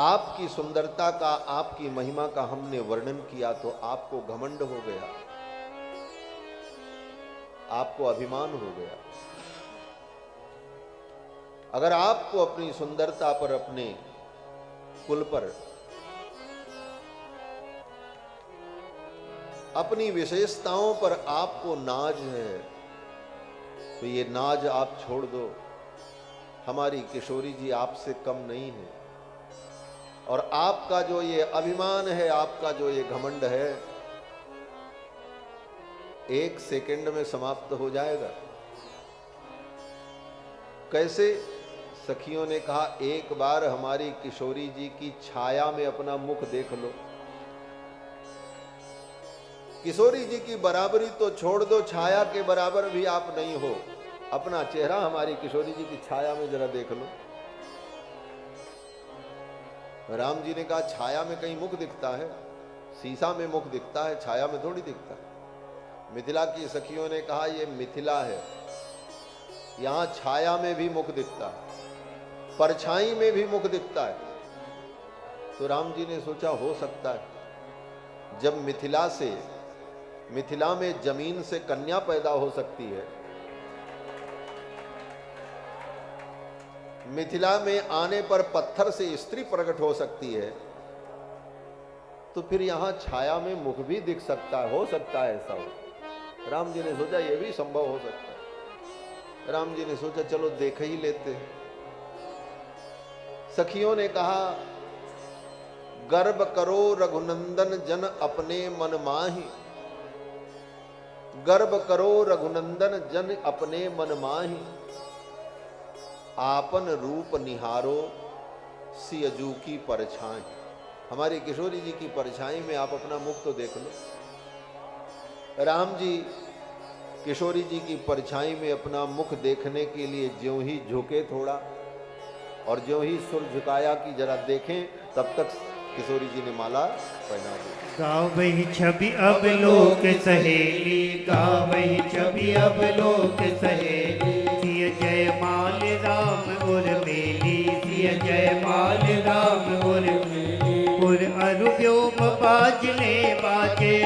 आपकी सुंदरता का, आपकी महिमा का हमने वर्णन किया तो आपको घमंड हो गया, आपको अभिमान हो गया। अगर आपको अपनी सुंदरता पर, अपने कुल पर, अपनी विशेषताओं पर आपको नाज है तो ये नाज आप छोड़ दो। हमारी किशोरी जी आपसे कम नहीं है, और आपका जो ये अभिमान है, आपका जो ये घमंड है, एक सेकंड में समाप्त हो जाएगा। कैसे? सखियों ने कहा एक बार हमारी किशोरी जी की छाया में अपना मुख देख लो। किशोरी जी की बराबरी तो छोड़ दो, छाया के बराबर भी आप नहीं हो। अपना चेहरा हमारी किशोरी जी की छाया में जरा देख लो। राम जी ने कहा छाया में कहीं मुख दिखता है? शीशा में मुख दिखता है, छाया में थोड़ी दिखता। मिथिला की सखियों ने कहा ये मिथिला है, यहां छाया में भी मुख दिखता है, परछाई में भी मुख दिखता है। तो राम जी ने सोचा हो सकता है जब मिथिला में जमीन से कन्या पैदा हो सकती है, मिथिला में आने पर पत्थर से स्त्री प्रकट हो सकती है, तो फिर यहां छाया में मुख भी दिख सकता है, हो सकता है ऐसा हो। राम जी ने सोचा यह भी संभव हो सकता है। राम जी ने सोचा चलो देख ही लेते हैं। सखियों ने कहा गर्व करो रघुनंदन जन अपने मन माही, गर्व करो रघुनंदन जन अपने मन माही, आपन रूप निहारो सियजू की परछाई। हमारी किशोरी जी की परछाई में आप अपना मुख तो देख लो। राम जी किशोरी जी की परछाई में अपना मुख देखने के लिए ज्यों ही झुके थोड़ा, और ज्यों ही सुर झुकाया कि जरा देखें, तब तक किशोरी जी ने माला पहना दी। गावही छवि अब लोक सहेली, गावही छवि अब लोक सहेली, सिय जय माल राम उर्मिली, सिय जय माल राम उर्मिली। पुर अरु व्योम बाजने बाजे,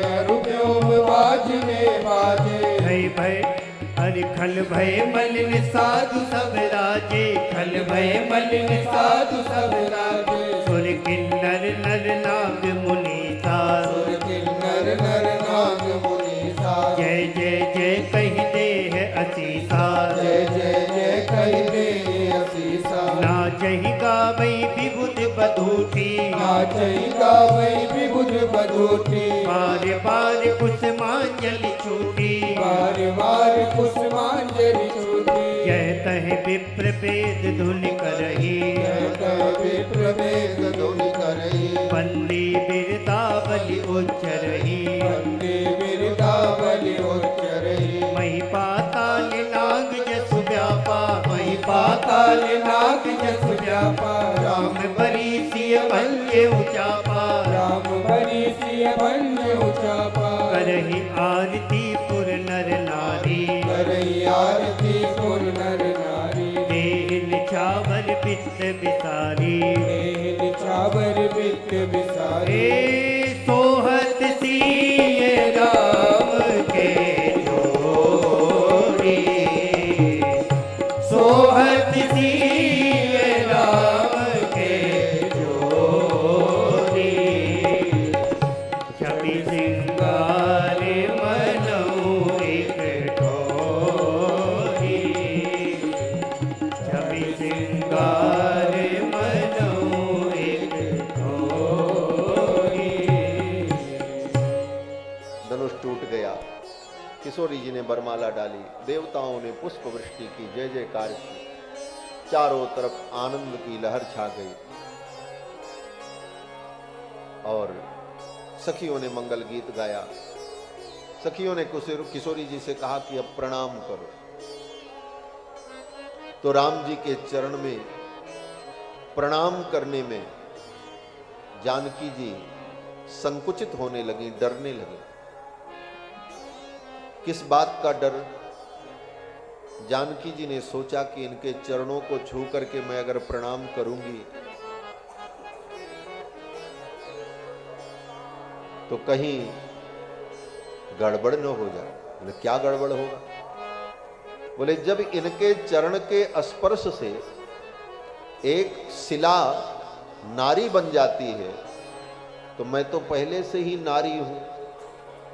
अरु व्योम बाजने बाजे, भय भय हरि खल भय मलिन साधु सब राजे, खल भय मलिन साधु सब राजे। सुर किन्नर नर नाग मुनीसा, सुर किन्नर नर नाग मुनीसा, जय जय जय कहि दे है असीसा, जय जय जय कहि दे असीसा। नाचहि गावै विबुध बधूठी, नाचहि गावै विबुध बधूठी, बार बार कुसुमांजलि छूटी, बार बार कुसुमांजलि छूटी। जय तह विप्र वेद धुनि करही, जय तह विप्र वेद धुनि करही, वंदे बिरदावली उच्चरही, वंदे बिरदावली उच्चरही। मही पाताल नाग जसु व्यापा, मही पाताल नाग जस व्यापा, राम बरीसिय वन्य उचापा, राम बरीसिय वन्य उचापा। करहि आरती पुर नर नारी, करहि आरती पुर नर नारी। देह निछावर पित्त बिसारी, देह निछावर वित्त विसारी। हे सोहत सिय राम के जोड़ी, सोहत सिय राम के जोड़ी। छवि सिंगार मनऊ एक ठोरी, छवि सिंगार मनऊ एक ठोरी। धनुष टूट गया। किशोरी जी ने बरमाला डाली, देवताओं ने पुष्प वृष्टि की, जय जयकार की। चारों तरफ आनंद की लहर छा गई और सखियों ने मंगल गीत गाया। सखियों ने किशोरी जी से कहा कि अब प्रणाम करो। तो राम जी के चरण में प्रणाम करने में जानकी जी संकुचित होने लगी, डरने लगी। किस बात का डर? जानकी जी ने सोचा कि इनके चरणों को छू करके मैं अगर प्रणाम करूंगी तो कहीं गड़बड़ न हो जाए। बोले क्या गड़बड़ होगा? बोले जब इनके चरण के स्पर्श से एक शिला नारी बन जाती है तो मैं तो पहले से ही नारी हूं।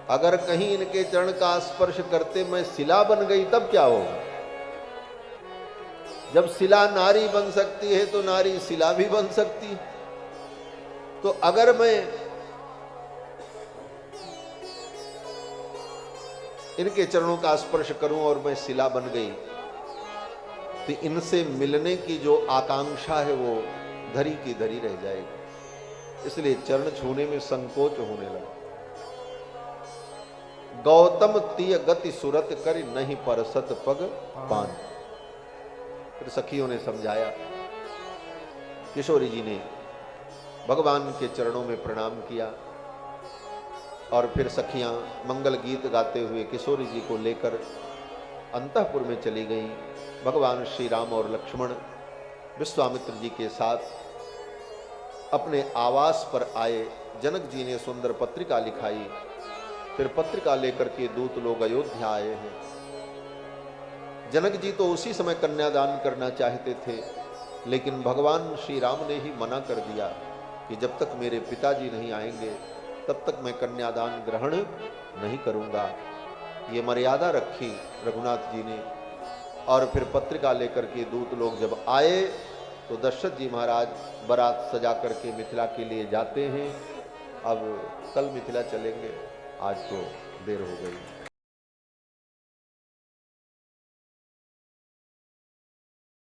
अगर कहीं इनके चरण का स्पर्श करते मैं शिला बन गई तब क्या होगा? जब शिला नारी बन सकती है तो नारी शिला भी बन सकती है। तो अगर मैं इनके चरणों का स्पर्श करूं और मैं शिला बन गई तो इनसे मिलने की जो आकांक्षा है वो धरी की धरी रह जाएगी। इसलिए चरण छूने में संकोच होने लगा। गौतम तिय गति सुरत कर नहीं परसत पग पान। फिर सखियों ने समझाया। किशोरी जी ने भगवान के चरणों में प्रणाम किया और फिर सखियां मंगल गीत गाते हुए किशोरी जी को लेकर अंतःपुर में चली गई। भगवान श्री राम और लक्ष्मण विश्वामित्र जी के साथ अपने आवास पर आए। जनक जी ने सुंदर पत्रिका लिखाई। फिर पत्रिका लेकर के दूत लोग अयोध्या आए हैं। जनक जी तो उसी समय कन्यादान करना चाहते थे, लेकिन भगवान श्री राम ने ही मना कर दिया कि जब तक मेरे पिताजी नहीं आएंगे तब तक मैं कन्यादान ग्रहण नहीं करूंगा। ये मर्यादा रखी रघुनाथ जी ने। और फिर पत्रिका लेकर के दूत लोग जब आए तो दशरथ जी महाराज बारात सजा करके मिथिला के लिए जाते हैं। अब कल मिथिला चलेंगे, आज तो देर हो गई।